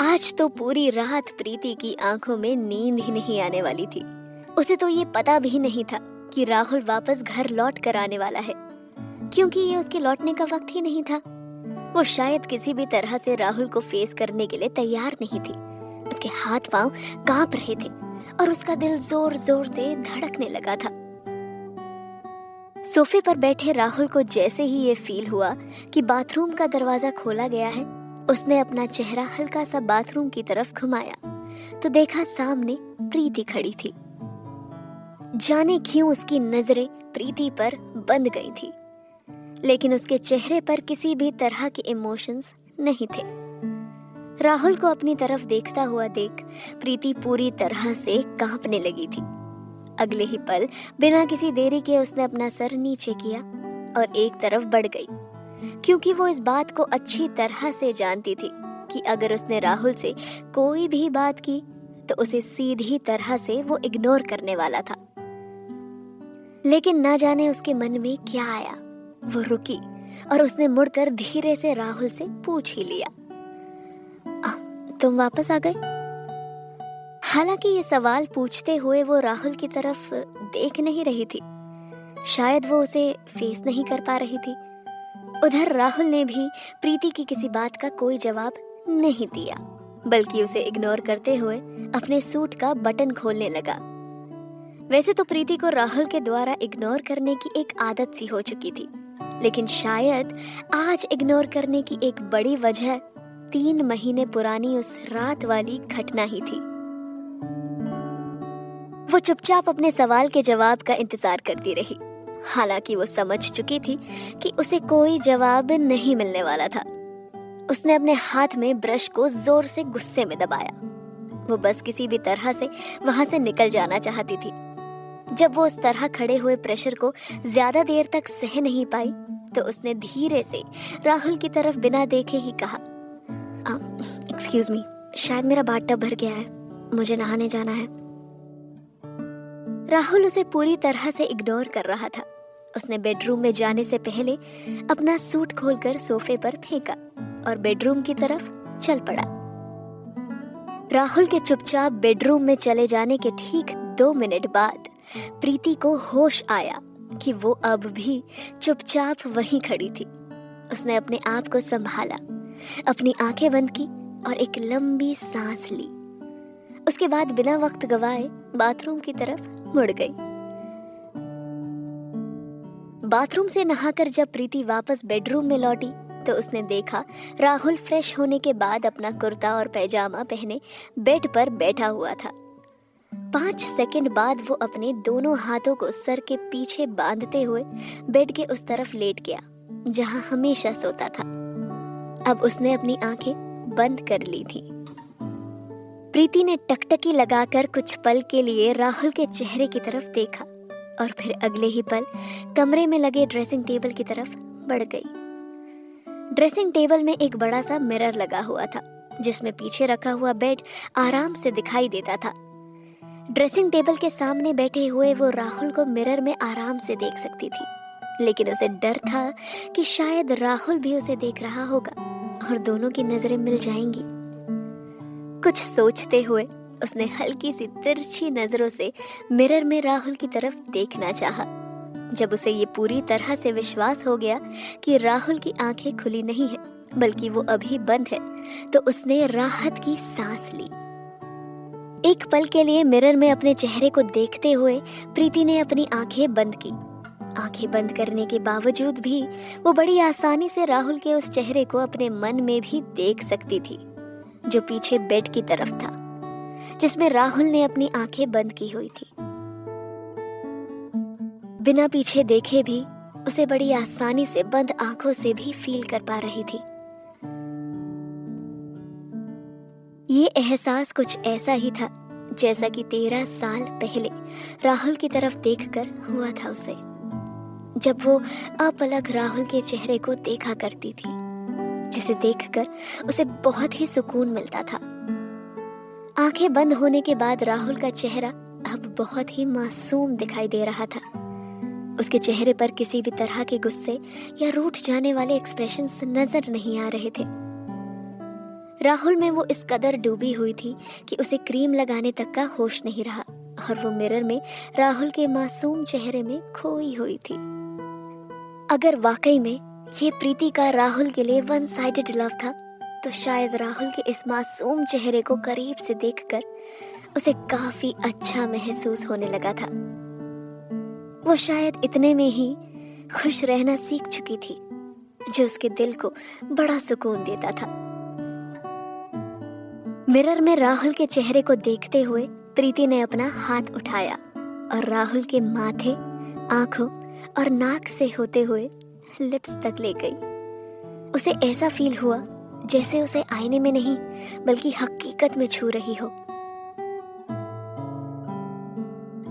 आज तो पूरी रात प्रीति की आंखों में नींद ही नहीं आने वाली थी। उसे तो ये पता भी नहीं था कि राहुल वापस घर लौट कर आने वाला है, क्योंकि ये उसके लौटने का वक्त ही नहीं था। वो शायद किसी भी तरह से राहुल को फेस करने के लिए तैयार नहीं थी। उसके हाथ पांव कांप रहे थे और उसका दिल जोर जोर से धड़कने लगा था। सोफे पर बैठे राहुल को जैसे ही ये फील हुआ कि बाथरूम का दरवाजा खोला गया है, उसने अपना चेहरा हल्का सा बाथरूम की तरफ घुमाया तो देखा सामने प्रीति खड़ी थी। जाने क्यों उसकी नजरें प्रीति पर बंद गई थी, लेकिन उसके चेहरे पर किसी भी तरह के इमोशंस नहीं थे। राहुल को अपनी तरफ देखता हुआ देख प्रीति पूरी तरह से कांपने लगी थी। अगले ही पल बिना किसी देरी के उसने अपना सर नीचे किया और एक तरफ बढ़ गई, क्योंकि वो इस बात को अच्छी तरह से जानती थी कि अगर उसने राहुल से कोई भी बात की तो उसे सीधी तरह से वो इग्नोर करने वाला था। लेकिन ना जाने उसके मन में क्या आया, वो रुकी और उसने मुड़कर धीरे से राहुल से पूछ ही लिया, तुम वापस आ गए? हालांकि ये सवाल पूछते हुए वो राहुल की तरफ देख नहीं रही थी, शायद वो उसे फेस नहीं कर पा रही थी। उधर राहुल ने भी प्रीति की किसी बात का कोई जवाब नहीं दिया, बल्कि उसे इग्नोर करते हुए अपने सूट का बटन खोलने लगा। वैसे तो प्रीति को राहुल के द्वारा इग्नोर करने की एक आदत सी हो चुकी थी, लेकिन शायद आज इग्नोर करने की एक बड़ी वजह 3 महीने पुरानी उस रात वाली घटना ही थी। वो चुपचाप अपने सवाल के जवाब का इंतजार करती रही, हालांकि वो समझ चुकी थी कि उसे कोई जवाब नहीं मिलने वाला था। उसने अपने हाथ में ब्रश को जोर से गुस्से में दबाया। वो बस किसी भी तरह से वहां से निकल जाना चाहती थी। जब वो उस तरह खड़े हुए प्रेशर को ज्यादा देर तक सह नहीं पाई तो उसने धीरे से राहुल की तरफ बिना देखे ही कहा, एक्सक्यूज मी, शायद मेरा बाथटब भर गया है, मुझे नहाने जाना है। राहुल उसे पूरी तरह से इग्नोर कर रहा था। उसने बेडरूम में जाने से पहले अपना सूट खोलकर सोफे पर फेंका और बेडरूम की तरफ चल पड़ा। राहुल के चुपचाप बेडरूम में चले जाने के ठीक 2 मिनट बाद प्रीति को होश आया कि वो अब भी चुपचाप वहीं खड़ी थी। उसने अपने आप को संभाला, अपनी आंखें बंद की और एक लंबी सांस ली। उसके बाद बिना वक्त गवाए बाथरूम की तरफ मुड़ गई। बाथरूम से नहाकर जब प्रीति वापस बेडरूम में लौटी तो उसने देखा राहुल फ्रेश होने के बाद अपना कुर्ता और पैजामा पहने बेड पर बैठा हुआ था। 5 सेकंड बाद वो अपने दोनों हाथों को सर के पीछे बांधते हुए बेड के उस तरफ लेट गया जहां हमेशा सोता था। अब उसने अपनी आंखें बंद कर ली थी। प्रीति ने टकटकी लगाकर कुछ पल के लिए राहुल के चेहरे की तरफ देखा और फिर अगले ही पल कमरे में लगे ड्रेसिंग टेबल की तरफ बढ़ गई। ड्रेसिंग टेबल में एक बड़ा सा मिरर लगा हुआ था जिसमें पीछे रखा हुआ बेड आराम से दिखाई देता था। ड्रेसिंग टेबल के सामने बैठे हुए वो राहुल को मिरर में आराम से देख सकती थी, लेकिन उसे डर था कि शायद राहुल भी उसे देख रहा होगा और दोनों की नजरें मिल जाएंगी। कुछ सोचते हुए उसने हल्की सी तिरछी नजरों से मिरर में राहुल की तरफ देखना चाहा। जब उसे ये पूरी तरह से विश्वास हो गया कि राहुल की आंखें खुली नहीं है बल्कि वो अभी बंद है, तो उसने राहत की सांस ली। एक पल के लिए मिरर में अपने चेहरे को देखते हुए प्रीति ने अपनी आंखें बंद की। आंखें बंद करने के बावजूद भी वो बड़ी आसानी से राहुल के उस चेहरे को अपने मन में भी देख सकती थी जो पीछे बेड की तरफ था, जिसमें राहुल ने अपनी आंखें बंद की हुई थी। बिना पीछे देखे भी उसे बड़ी आसानी से बंद आंखों से भी फील कर पा रही थी। ये एहसास कुछ ऐसा ही था जैसा कि 13 साल पहले राहुल की तरफ देखकर हुआ था उसे, जब वो अपलक राहुल के चेहरे को देखा करती थी, जिसे देखकर उसे बहुत ही सुकून मिलता था। आंखें बंद होने के बाद राहुल का चेहरा अब बहुत ही मासूम दिखाई दे रहा था। उसके चेहरे पर किसी भी तरह के गुस्से या रूठ जाने वाले एक्सप्रेशंस नजर नहीं आ रहे थे। राहुल में वो इस कदर डूबी हुई थी कि उसे क्रीम लगाने तक का होश नहीं रहा और वो मिरर में राहुल के मासूम चेहरे में खोई हुई थी। अगर वाकई में ये प्रीति का राहुल के लिए वन साइडेड लव था, तो शायद राहुल के इस मासूम चेहरे को करीब से देखकर उसे काफी अच्छा महसूस होने लगा था। वो शायद इतने में ही खुश रहना सीख चुकी थी, जो उसके दिल को बड़ा सुकून देता था। मिरर में राहुल के चेहरे को देखते हुए प्रीति ने अपना हाथ उठाया और राहुल के माथे, आंखों और नाक से होते हुए लिप्स तक ले गई। उसे ऐसा फील हुआ जैसे उसे आईने में नहीं बल्कि हकीकत में छू रही हो।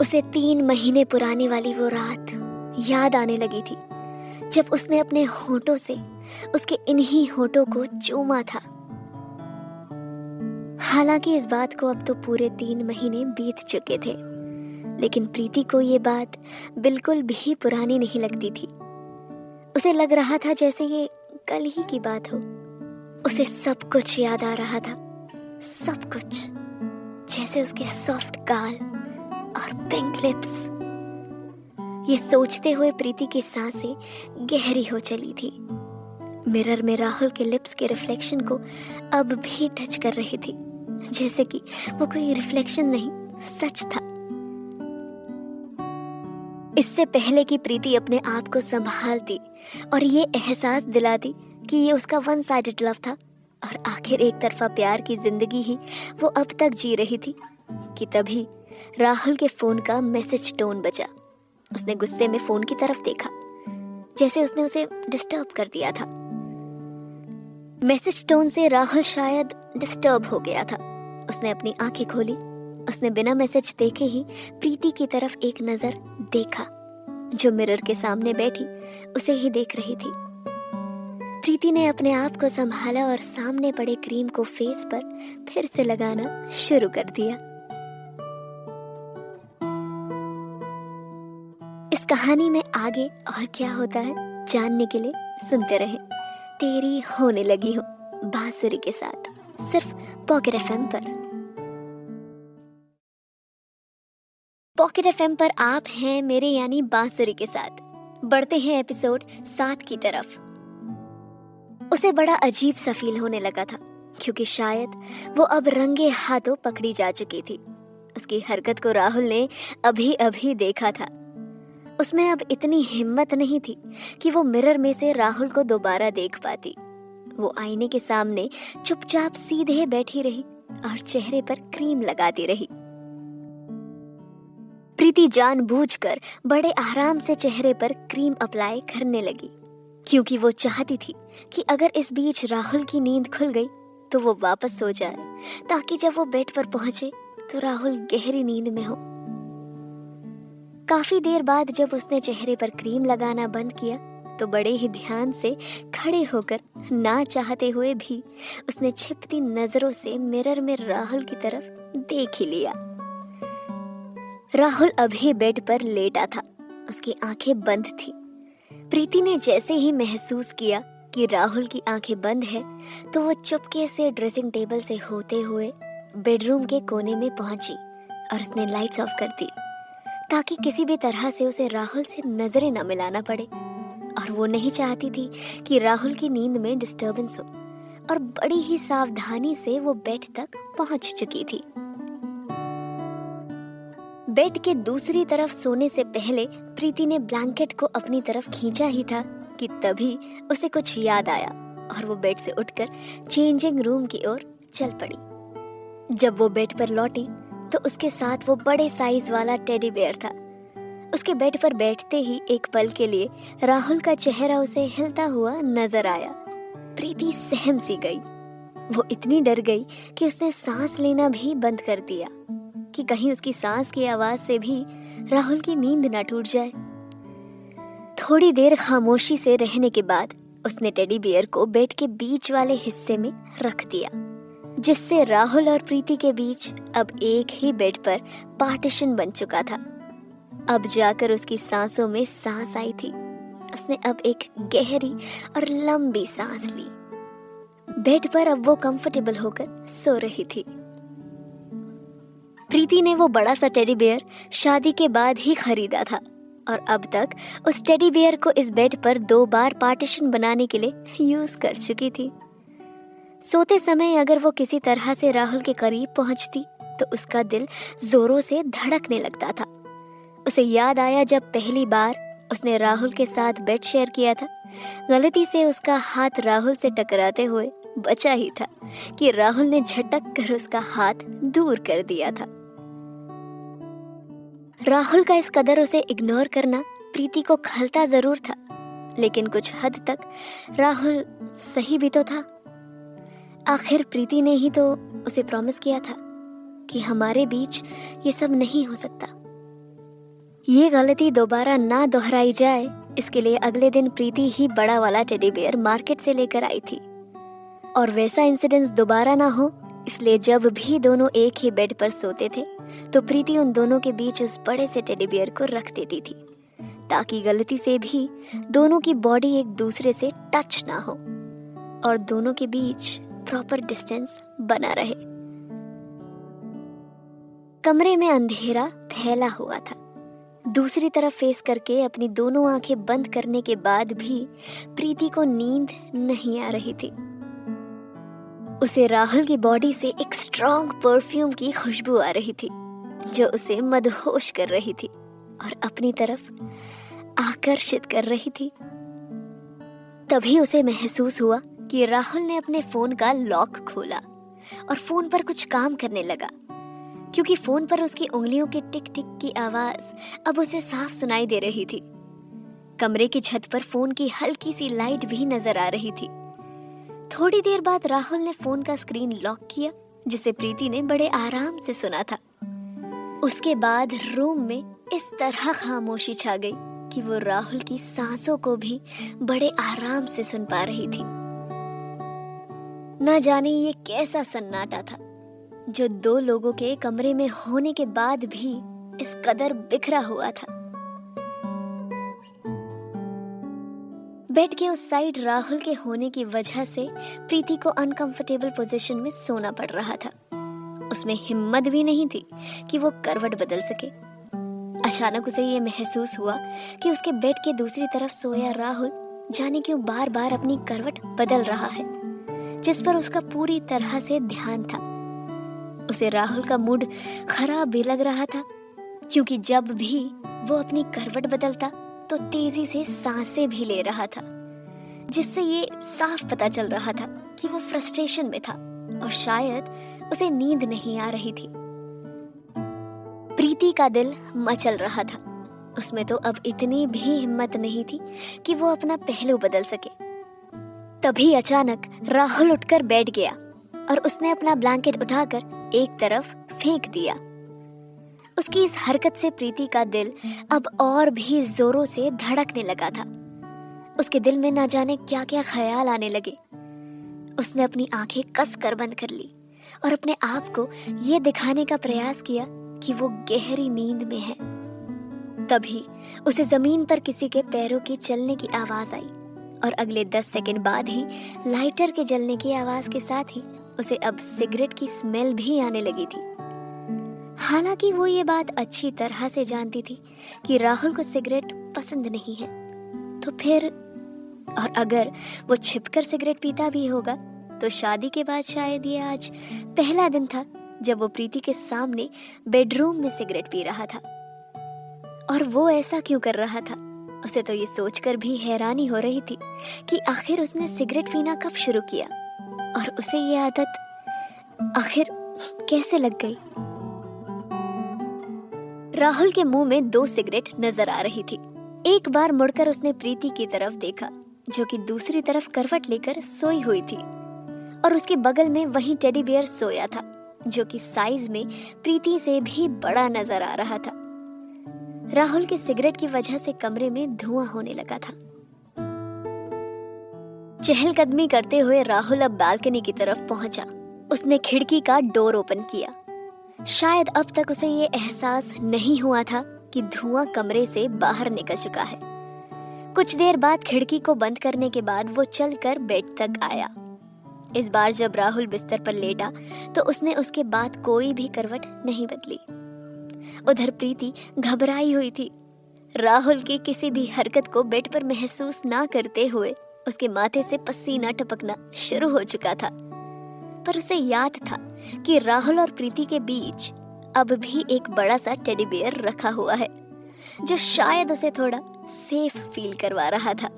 उसे 3 महीने पुरानी वाली वो रात याद आने लगी थी जब उसने अपने होठों से उसके इन्हीं होठों को चूमा था। हालांकि इस बात को अब तो पूरे 3 महीने बीत चुके थे, लेकिन प्रीति को ये बात बिल्कुल भी पुरानी नहीं लगती थी। उसे लग रहा था जैसे ये कल ही की बात हो। उसे सब कुछ याद आ रहा था, सब कुछ, जैसे उसके सॉफ्ट गाल और पिंक लिप्स। ये सोचते हुए प्रीति की सांसें गहरी हो चली थी। मिरर में राहुल के लिप्स के रिफ्लेक्शन को अब भी टच कर रही थी, जैसे कि वो कोई रिफ्लेक्शन नहीं, सच था। इससे पहले कि प्रीति अपने आप को संभालती और ये एहसास दिलाती कि ये उसका वन साइडेड लव था और आखिर एक तरफा प्यार की जिंदगी ही वो अब तक जी रही थी, कि तभी राहुल के फोन का मैसेज टोन बजा। उसने गुस्से में फोन की तरफ देखा, जैसे उसने उसे डिस्टर्ब कर दिया था। मैसेज टोन से राहुल शायद डिस्टर्ब हो गया था। उसने अपनी आंखें खोली। उसने बिना मैसेज देखे ही प्रीति की तरफ एक नजर देखा, जो मिरर के सामने बैठी उसे ही देख रही थी। प्रीति ने अपने आप को संभाला और सामने पड़े क्रीम को फेस पर फिर से लगाना शुरू कर दिया। इस कहानी में आगे और क्या होता है जानने के लिए सुनते रहें तेरी होने लगी हूँ बांसुरी के साथ, सिर्फ पॉकेट एफएम पर। पॉकेट एफएम पर आप हैं मेरे यानी बांसुरी के साथ। बढ़ते हैं एपिसोड 7 की तरफ। उसे बड़ा अजीब सा फील होने लगा था। क्योंकि शायद वो अब रंगे हाथों पकड़ी जा चुकी थी। उसकी हरकत को राहुल ने अभी अभी देखा था। उसमें अब इतनी हिम्मत नहीं थी कि वो मिरर में से राहुल को दोबारा देख पाती। वो आईने के सामने चुपचाप सीधे बैठी रही और चेहरे पर क्रीम लगाती रही। प्रीति जानबूझकर बड़े आराम से चेहरे पर क्रीम अप्लाई करने लगी, क्योंकि वो चाहती थी कि अगर इस बीच राहुल की नींद खुल गई तो वो वापस सो जाए, ताकि जब वो बेड पर पहुंचे तो राहुल गहरी नींद में हो। काफी देर बाद जब उसने चेहरे पर क्रीम लगाना बंद किया तो बड़े ही ध्यान से खड़े होकर, ना चाहते हुए भी, उसने छिपती नजरों से मिरर में राहुल की तरफ देख ही लिया। राहुल अभी बेड पर लेटा था, उसकी आंखें बंद थी। प्रीति ने जैसे ही महसूस किया कि राहुल की आंखें बंद है तो वो चुपके से ड्रेसिंग टेबल से होते हुए बेडरूम के कोने में पहुंची और उसने लाइट्स ऑफ कर दी, ताकि किसी भी तरह से उसे राहुल से नजरें न मिलाना पड़े। और वो नहीं चाहती थी कि राहुल की नींद में डिस्टर्बेंस हो, और बड़ी ही सावधानी से वो बेड तक पहुंच चुकी थी। बेड के दूसरी तरफ सोने से पहले प्रीति ने ब्लैंकेट को अपनी तरफ खींचा ही था कि तभी उसे कुछ याद आया और वो बेड से उठकर चेंजिंग रूम की ओर चल पड़ी। जब वो बेड पर लौटी तो उसके साथ वो बड़े साइज वाला टेडी बेयर था। उसके बेड पर बैठते ही एक पल के लिए राहुल का चेहरा उसे हिलता हुआ नजर आया। प्रीति सहम सी गई। वो इतनी डर गई कि उसने सांस लेना भी बंद कर दिया कि कहीं उसकी सांस की आवाज से भी राहुल की नींद ना टूट जाए। थोड़ी देर खामोशी से रहने के बाद उसने टेडी बियर को बेड के बीच वाले हिस्से में रख दिया, जिससे राहुल और प्रीति के बीच अब एक ही बेड पर पार्टीशन बन चुका था। अब जाकर उसकी सांसों में सांस आई थी। उसने अब एक गहरी और लंबी सांस ली। बेड पर अब वो कंफर्टेबल होकर सो रही थी। प्रीति ने वो बड़ा सा टेडी बेयर शादी के बाद ही खरीदा था और अब तक उस टेडी बेयर को इस बेड पर 2 बार पार्टीशन बनाने के लिए यूज कर चुकी थी। सोते समय अगर वो किसी तरह से राहुल के करीब पहुंचती तो उसका दिल जोरों से धड़कने लगता था। उसे याद आया जब पहली बार उसने राहुल के साथ बेड शेयर किया था। गलती से उसका हाथ राहुल से टकराते हुए बचा ही था कि राहुल ने झटक कर उसका हाथ दूर कर दिया था। राहुल का इस कदर उसे इग्नोर करना प्रीति को खलता जरूर था, लेकिन कुछ हद तक राहुल सही भी तो था। आखिर प्रीति ने ही तो उसे प्रॉमिस किया था कि हमारे बीच ये सब नहीं हो सकता। ये गलती दोबारा ना दोहराई जाए, इसके लिए अगले दिन प्रीति ही बड़ा वाला टेडी बेयर मार्केट से लेकर आई थी। और वैसा इंसिडेंस दोबारा ना हो, इसलिए जब भी दोनों एक ही बेड पर सोते थे तो प्रीति उन दोनों के बीच उस बड़े से टेडी बेयर को रख देती थी, ताकि गलती से भी दोनों की बॉडी एक दूसरे से टच ना हो और दोनों के बीच प्रॉपर डिस्टेंस बना रहे। कमरे में अंधेरा फैला हुआ था। दूसरी तरफ फेस करके अपनी दोनों आंखें बंद करने के बाद भी प्रीति को नींद नहीं आ रही थी। उसे राहुल की बॉडी से एक स्ट्रॉन्ग परफ्यूम की खुशबू आ रही थी जो उसे मदहोश कर रही थी और अपनी तरफ आकर्षित कर रही थी। तभी उसे महसूस हुआ कि राहुल ने अपने फोन का लॉक खोला और फोन पर कुछ काम करने लगा, क्योंकि फोन पर उसकी उंगलियों के टिक टिक की आवाज अब उसे साफ सुनाई दे रही थी। कमरे की छत पर फोन की हल्की सी लाइट भी नजर आ रही थी। थोड़ी देर बाद राहुल ने फोन का स्क्रीन लॉक किया, जिसे प्रीति ने बड़े आराम से सुना था। उसके बाद रूम में इस तरह खामोशी छा गई कि वो राहुल की सांसों को भी बड़े आराम से सुन पा रही थी। न जाने ये कैसा सन्नाटा था जो 2 लोगों के कमरे में होने के बाद भी इस कदर बिखरा हुआ था। बेड के उस साइड राहुल के होने की वजह से प्रीति को अनकंफर्टेबल पोजीशन में सोना पड़ रहा था। उसमें हिम्मत भी नहीं थी कि वो करवट बदल सके। अचानक उसे ये महसूस हुआ कि उसके बेड के दूसरी तरफ सोया राहुल जाने क्यों बार बार अपनी करवट बदल रहा है, जिस पर उसका पूरी तरह से ध्यान था। उसे राहुल का मूड खराब भी लग रहा था, क्योंकि जब भी वो अपनी करवट बदलता तो तेजी से सांसें भी ले रहा था, जिससे ये साफ पता चल रहा था कि वो फ्रस्ट्रेशन में था और शायद उसे नींद नहीं आ रही थी। प्रीति का दिल मचल रहा था। उसमें तो अब इतनी भी हिम्मत नहीं थी कि वो अपना पहलू बदल सके। तभी अचानक राहुल उठकर बैठ गया और उसने अपना ब्लैंकेट उठाकर एक तरफ फेंक दिया। उसकी इस हरकत से प्रीति का दिल अब और भी जोरों से धड़कने लगा था। उसके दिल में ना जाने क्या क्या ख्याल आने लगे। उसने अपनी आंखें कस कर बंद कर ली और अपने आप को ये दिखाने का प्रयास किया कि वो गहरी नींद में है। तभी उसे जमीन पर किसी के पैरों की चलने की आवाज आई और अगले 10 सेकंड बाद ही लाइटर के जलने की आवाज के साथ ही उसे अब सिगरेट की स्मेल भी आने लगी थी। हालांकि वो ये बात अच्छी तरह से जानती थी कि राहुल को सिगरेट पसंद नहीं है, तो फिर और अगर वो छिपकर सिगरेट पीता भी होगा तो शादी के बाद शायद ये आज पहला दिन था जब वो प्रीति के सामने बेडरूम में सिगरेट पी रहा था। और वो ऐसा क्यों कर रहा था? उसे तो ये सोचकर भी हैरानी हो रही थी कि आखिर उसने सिगरेट पीना कब शुरू किया और उसे ये आदत आखिर कैसे लग गई। राहुल के मुंह में 2 सिगरेट नजर आ रही थी। एक बार मुड़कर उसने प्रीति की तरफ देखा, जो कि दूसरी तरफ करवट लेकर सोई हुई थी, और उसके बगल में वही टेडी बियर सोया था, जो कि साइज में प्रीति से भी बड़ा नजर आ रहा था। राहुल के सिगरेट की वजह से कमरे में धुआं होने लगा था। चहलकदमी करते हुए राहुल अब बालकनी की तरफ पहुंचा। उसने खिड़की का डोर ओपन किया। शायद अब तक उसे ये एहसास नहीं हुआ था कि धुआं कमरे से बाहर निकल चुका है। कुछ देर बाद खिड़की को बंद करने के बाद वो चलकर बेड तक आया। इस बार जब राहुल बिस्तर पर लेटा तो उसने उसके बाद कोई भी करवट नहीं बदली। उधर प्रीति घबराई हुई थी। राहुल की किसी भी हरकत को बेड पर महसूस ना करते हुए उसके माथे से पसीना टपकना शुरू हो चुका था, पर उसे याद था कि राहुल और प्रीति के बीच अब भी एक बड़ा सा टेडी बियर रखा हुआ है, जो शायद उसे थोड़ा सेफ फील करवा रहा था।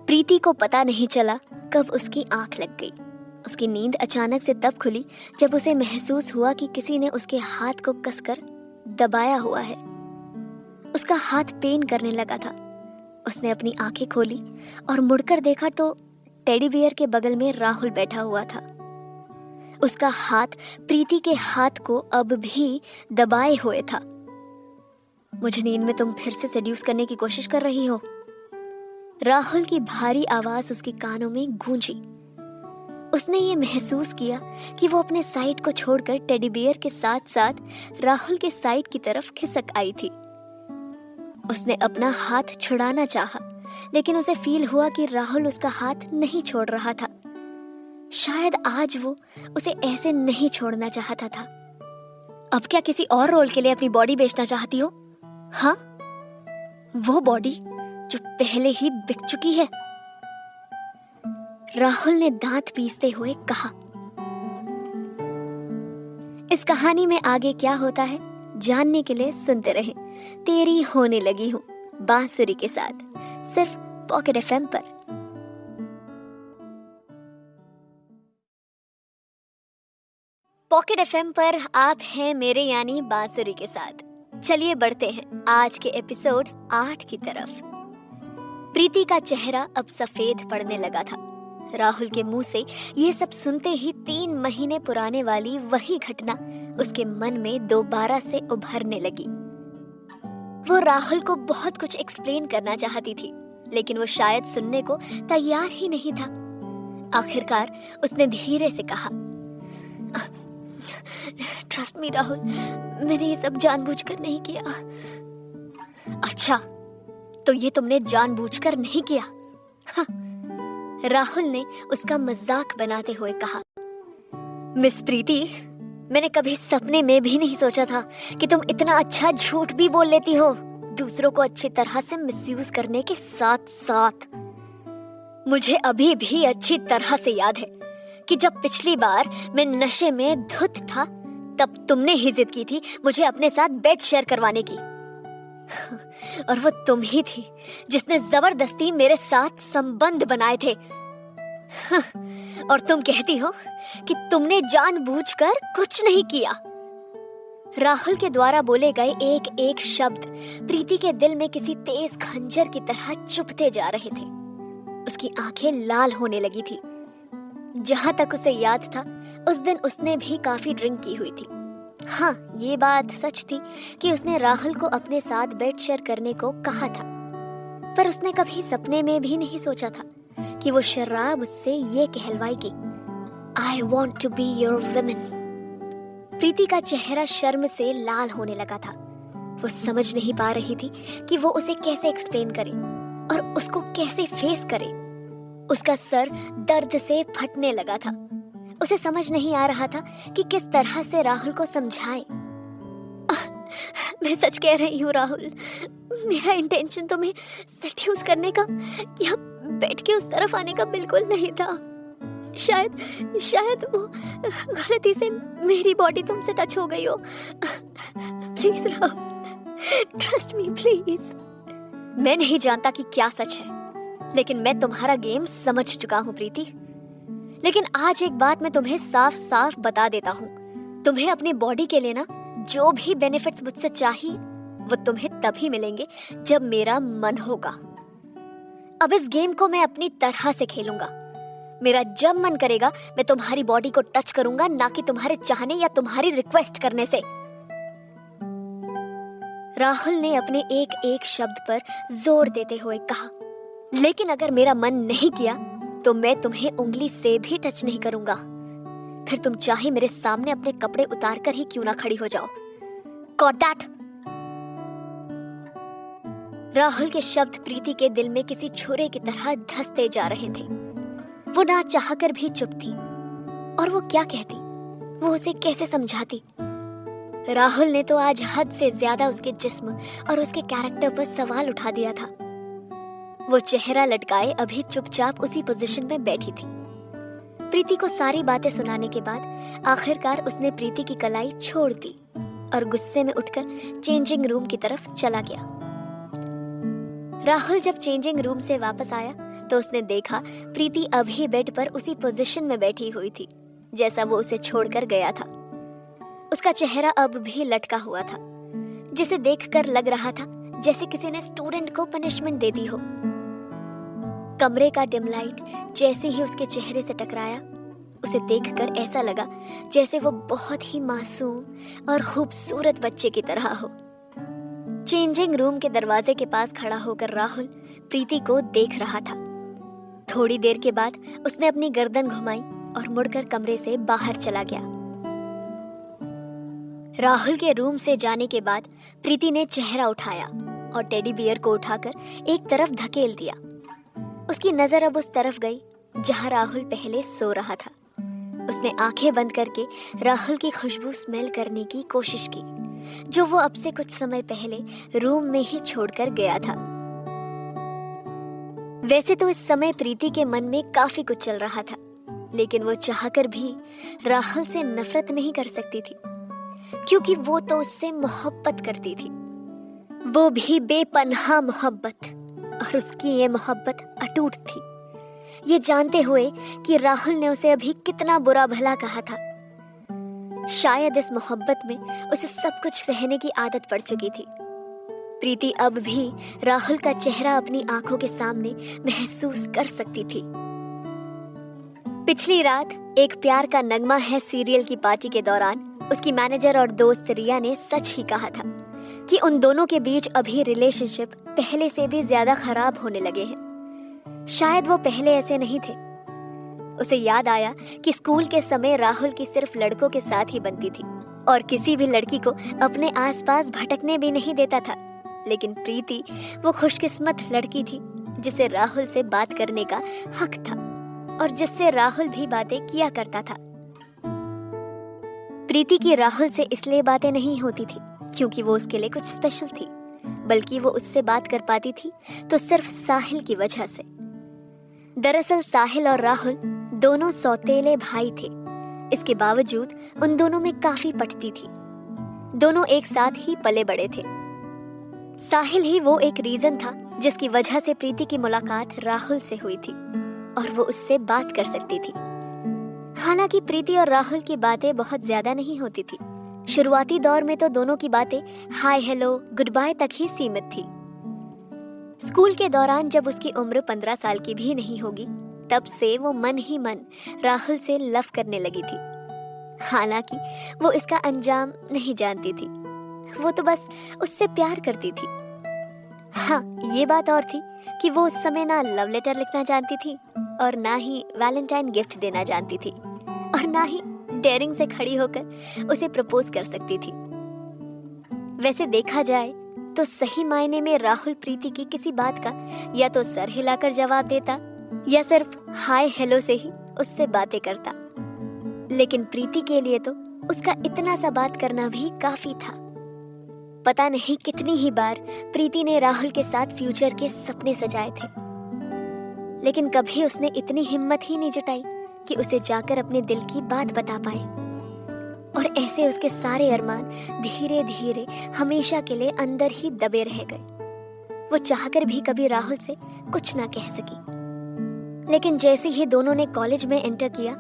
प्रीति को पता नहीं चला कब उसकी आंख लग गई। उसकी नींद अचानक से तब खुली जब उसे महसूस हुआ कि किसी ने उसके हाथ को कसकर दबाया हुआ है। उसका हाथ पेन करने लगा था। उसने अपनी आंखें खोली और मुड़कर देखा तो टेडी बियर के बगल में राहुल बैठा हुआ था। उसका हाथ प्रीति के हाथ को अब भी दबाए हुए था। मुझे नींद में तुम फिर से सेड्यूस करने की कोशिश कर रही हो? राहुल की भारी आवाज उसके कानों में गूंजी। उसने ये महसूस किया कि वो अपने साइड को छोड़कर टेडी बियर के साथ साथ राहुल के साइड की तरफ खिसक आई थी। उसने अपना हाथ छुड़ाना चाहा, लेकिन उसे फील हुआ कि राहुल उसका हाथ नहीं छोड़ रहा था। शायद आज वो उसे ऐसे नहीं छोड़ना चाहता था। अब क्या किसी और रोल के लिए अपनी बॉडी बेचना चाहती हो? हाँ, वो बॉडी जो पहले ही बिक चुकी है। राहुल ने दांत पीसते हुए कहा। इस कहानी में आगे क्या होता है जानने के लिए सुनते रहें तेरी होने लगी हूँ बांसुरी के साथ, सिर्फ पॉकेट एफएम पर। पॉकेट एफएम पर आप हैं मेरे यानी बांसुरी के साथ। चलिए बढ़ते हैं आज के एपिसोड 8 की तरफ। प्रीति का चेहरा अब सफेद पड़ने लगा था। राहुल के मुंह से ये सब सुनते ही 3 महीने पुराने वाली वही घटना उसके मन में दोबारा से उभरने लगी। वो राहुल को बहुत कुछ एक्सप्लेन करना चाहती थी, लेकिन वो शायद सुनने को तैयार ही नहीं था। आखिरकार उसने धीरे से कहा, ट्रस्ट मी राहुल, मैंने ये सब जानबूझकर नहीं किया। अच्छा, तो ये तुमने जानबूझकर नहीं किया? हाँ। राहुल ने उसका मजाक बनाते हुए कहा। मिस प्रीति, मैंने कभी सपने में भी नहीं सोचा था कि तुम इतना अच्छा झूठ भी बोल लेती हो, दूसरों को अच्छी तरह से मिसयूज करने के साथ साथ। मुझे अभी भी अच्छी तरह से याद है कि जब पिछली बार मैं नशे में धुत था, तब तुमने ही जिद की थी मुझे अपने साथ बेड शेयर करवाने की। और वो तुम ही थी जिसने जबरदस्ती मेरे साथ संबंध बनाए थे। और तुम कहती हो कि तुमने जानबूझकर कुछ नहीं किया। राहुल के द्वारा बोले गए एक एक शब्द प्रीति के दिल में किसी तेज खंजर की तरह चुभते जा रहे थे। उसकी आंखें लाल होने लगी थी। जहां तक उसे याद था, उस दिन उसने भी काफी ड्रिंक की हुई थी। हाँ, ये बात सच थी कि उसने राहुल को अपने साथ बेड शेयर करने को कहा था, पर उसने कभी सपने में भी नहीं सोचा था कि वो शराब उससे ये कहलवाएगी, I want to be your woman। प्रीति का चेहरा शर्म से लाल होने लगा था। वो समझ नहीं पा रही थी कि वो उसे कैसे एक्सप्लेन करे और उसको कैसे फेस करे। उसका सर दर्द से फटने लगा था। उसे समझ नहीं आ रहा था कि किस तरह से राहुल को समझाए। मैं सच कह रही हूँ राहुल, मेरा इंटेंशन तुम्हें सेड्यूस करने का या बेड के उस तरफ आने का बिल्कुल नहीं था। शायद वो गलती से मेरी बॉडी तुमसे टच हो गई हो। Please Rahul, trust me please. मैं नहीं जानता कि क्या सच है, लेकिन मैं तुम्हारा गेम समझ चुका हूँ प्रीति। लेकिन आज एक बात मैं तुम्हें साफ साफ बता देता हूँ, तुम्हें अपनी बॉडी के लिए ना जो भी बेनिफिट्स मुझसे चाहिए वो तुम्हें तभी मिलेंगे जब मेरा मन होगा। अब इस गेम को मैं अपनी तरह से खेलूंगा। मेरा जब मन करेगा मैं तुम्हारी बॉडी को टच करूंगा, ना कि तुम्हारे चाहने या तुम्हारी रिक्वेस्ट करने से। राहुल ने अपने एक एक शब्द पर जोर देते हुए कहा, लेकिन अगर मेरा मन नहीं किया तो मैं तुम्हें उंगली से भी टच नहीं करूंगा। फिर तुम चाहे मेरे सामने अपने कपड़े उतार कर ही क्यों ना खड़ी हो जाओ। Got that? राहुल के शब्द प्रीति के दिल में किसी छुरे की तरह धंसते जा रहे थे। वो ना चाहकर भी चुप थी। और वो क्या कहती, वो उसे कैसे समझाती। राहुल ने तो आज हद से ज्यादा उसके जिस्म और उसके कैरेक्टर पर सवाल उठा दिया था। वो चेहरा लटकाए अभी चुपचाप उसी पोजीशन में बैठी थी। प्रीति को सारी बातें सुनाने के बाद आखिरकार उसने प्रीति की कलाई छोड़ दी और गुस्से में उठकर चेंजिंग रूम की तरफ चला गया। राहुल जब चेंजिंग रूम से वापस आया तो उसने देखा प्रीति अभी बेड पर उसी पोजीशन में बैठी हुई थी जैसा वो उसे छोड़कर गया था। उसका चेहरा अब भी लटका हुआ था, जिसे देखकर लग रहा था जैसे किसी ने स्टूडेंट को पनिशमेंट दे दी हो। कमरे का डिम लाइट जैसे ही उसके चेहरे से टकराया, उसे देखकर ऐसा लगा जैसे वो बहुत ही मासूम और खूबसूरत बच्चे की तरह हो। चेंजिंग रूम के दरवाजे के पास खड़ा होकर राहुल प्रीति को देख रहा था। थोड़ी देर के बाद उसने अपनी गर्दन घुमाई और मुड़कर कमरे से बाहर चला गया। राहुल के रूम से जाने के बाद प्रीति ने चेहरा उठाया और टेडी बियर को उठाकर एक तरफ धकेल दिया। उसकी नजर अब उस तरफ गई जहां राहुल पहले सो रहा था। उसने आंखें बंद करके राहुल की खुशबू स्मेल करने की कोशिश की, जो वो अब से कुछ समय पहले रूम में ही छोड़कर गया था। वैसे तो इस समय प्रीति के मन में काफी कुछ चल रहा था, लेकिन वो चाहकर भी राहुल से नफरत नहीं कर सकती थी, क्योंकि वो तो उससे मोहब्बत करती थी, वो भी बेपनाह मोहब्बत। और उसकी ये मोहब्बत अटूट थी, ये जानते हुए कि राहुल ने उसे अभी कितना बुरा भला कहा था। शायद इस मोहब्बत में उसे सब कुछ सहने की आदत पड़ चुकी थी। प्रीति अब भी राहुल का चेहरा अपनी आंखों के सामने महसूस कर सकती थी। पिछली रात एक प्यार का नगमा है सीरियल की पार्टी के दौरान उसकी मैनेजर और दोस्त रिया ने सच ही कहा था कि उन दोनों के बीच अभी रिलेशनशिप पहले से भी ज्यादा खराब होने लगे हैं। शायद वो पहले ऐसे नहीं थे। उसे याद आया कि स्कूल के समय राहुल की सिर्फ लड़कों के साथ ही बनती थी और किसी भी लड़की को अपने आसपास भटकने भी नहीं देता था। लेकिन प्रीति वो खुशकिस्मत लड़की थी जिसे राहुल से बात करने का हक था और जिससे राहुल भी बातें किया करता था। प्रीति की राहुल से इसलिए बातें नहीं होती थी क्योंकि वो उसके लिए कुछ स्पेशल थी, बल्कि वो उससे बात कर पाती थी तो सिर्फ साहिल की वजह से। दरअसल साहिल और राहुल दोनों सौतेले भाई थे। इसके बावजूद उन दोनों में काफी पटती थी। दोनों एक साथ ही पले बड़े थे। साहिल ही वो एक रीजन था जिसकी वजह से प्रीति की मुलाकात राहुल से हुई थी और वो उससे बात कर सकती थी। हालांकि प्रीति और राहुल की बातें बहुत ज्यादा नहीं होती थी। शुरुआती दौर में तो दोनों की बातें हाय हेलो गुड बाय तक ही सीमित थी। स्कूल के दौरान जब उसकी उम्र 15 साल की भी नहीं होगी, तब से वो मन ही मन राहुल से लव करने लगी थी। हालांकि वो इसका अंजाम नहीं जानती थी, वो तो बस उससे प्यार करती थी। हाँ, ये बात और थी कि वो उस समय ना लव लेटर लिखना जानती थी और ना ही वैलेंटाइन गिफ्ट देना जानती थी और ना ही डेयरिंग से खड़ी होकर उसे प्रपोज कर सकती थी। वैसे देखा जाए तो सही मायने में राहुल प्रीति की किसी बात का या तो सर हिलाकर जवाब देता या सिर्फ हाय हेलो से ही उससे बातें करता। लेकिन प्रीति के लिए तो उसका इतना सा बात करना भी काफी था। पता नहीं कितनी ही बार प्रीति ने राहुल के साथ फ्यूचर के सपने सजाए थे, लेकिन कभी उसने इतनी हिम्मत ही नहीं जुटाई कि उसे जाकर अपने दिल की बात बता पाए। और ऐसे उसके सारे अरमान धीरे धीरे हमेशा के लिए अंदर ही दबे रह गए। वो चाहकर भी कभी राहुल से कुछ ना कह सकी। लेकिन जैसे ही दोनों ने कॉलेज में एंटर किया,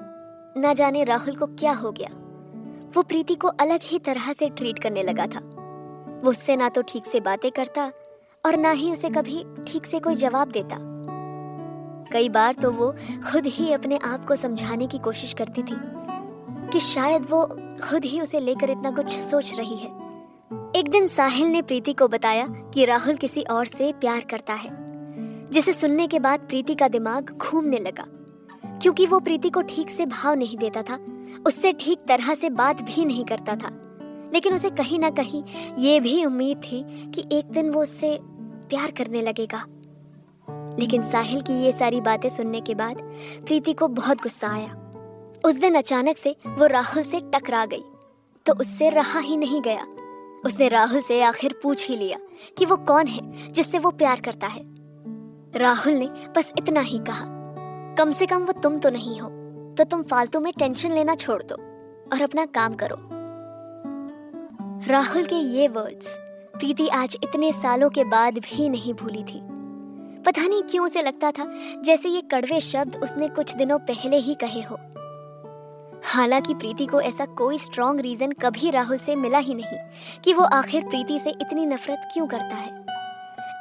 ना जाने राहुल को क्या हो गया। वो प्रीति को अलग ही तरह से ट्रीट करने लगा था। वो उससे ना तो ठीक से बातें करता और ना ही उसे कभी ठीक से कोई जवाब देता। कई बार तो वो खुद ही अपने आप को समझाने की कोशिश करती थी कि शायद वो खुद ही उसे लेकर इतना कुछ सोच रही है। एक दिन साहिल ने प्रीति को बताया कि राहुल किसी और से प्यार करता है, जिसे सुनने के बाद प्रीति का दिमाग घूमने लगा, क्योंकि वो प्रीति को ठीक से भाव नहीं देता था, उससे ठीक तरह से बात भी नहीं करता था। लेकिन उसे कहीं ना कहीं ये भी उम्मीद थी कि एक दिन वो उससे प्यार करने लगेगा। लेकिन साहिल की ये सारी बातें सुनने के बाद प्रीति को बहुत गुस्सा आया। उस दिन अचानक से वो राहुल से टकरा गई तो उससे रहा ही नहीं गया। उसने राहुल से आखिर पूछ ही लिया कि वो कौन है जिससे वो प्यार करता है। राहुल ने बस इतना ही कहा, कम से कम वो तुम तो नहीं हो, तो तुम फालतू में टेंशन लेना छोड़ दो और अपना काम करो। राहुल के ये वर्ड्स प्रीति आज इतने सालों के बाद भी नहीं भूली थी। पता नहीं क्यों उसे लगता था जैसे ये कड़वे शब्द उसने कुछ दिनों पहले ही कहे हो। हालांकि प्रीति को ऐसा कोई स्ट्रॉन्ग रीजन कभी राहुल से मिला ही नहीं कि वो आखिर प्रीति से इतनी नफरत क्यों करता है।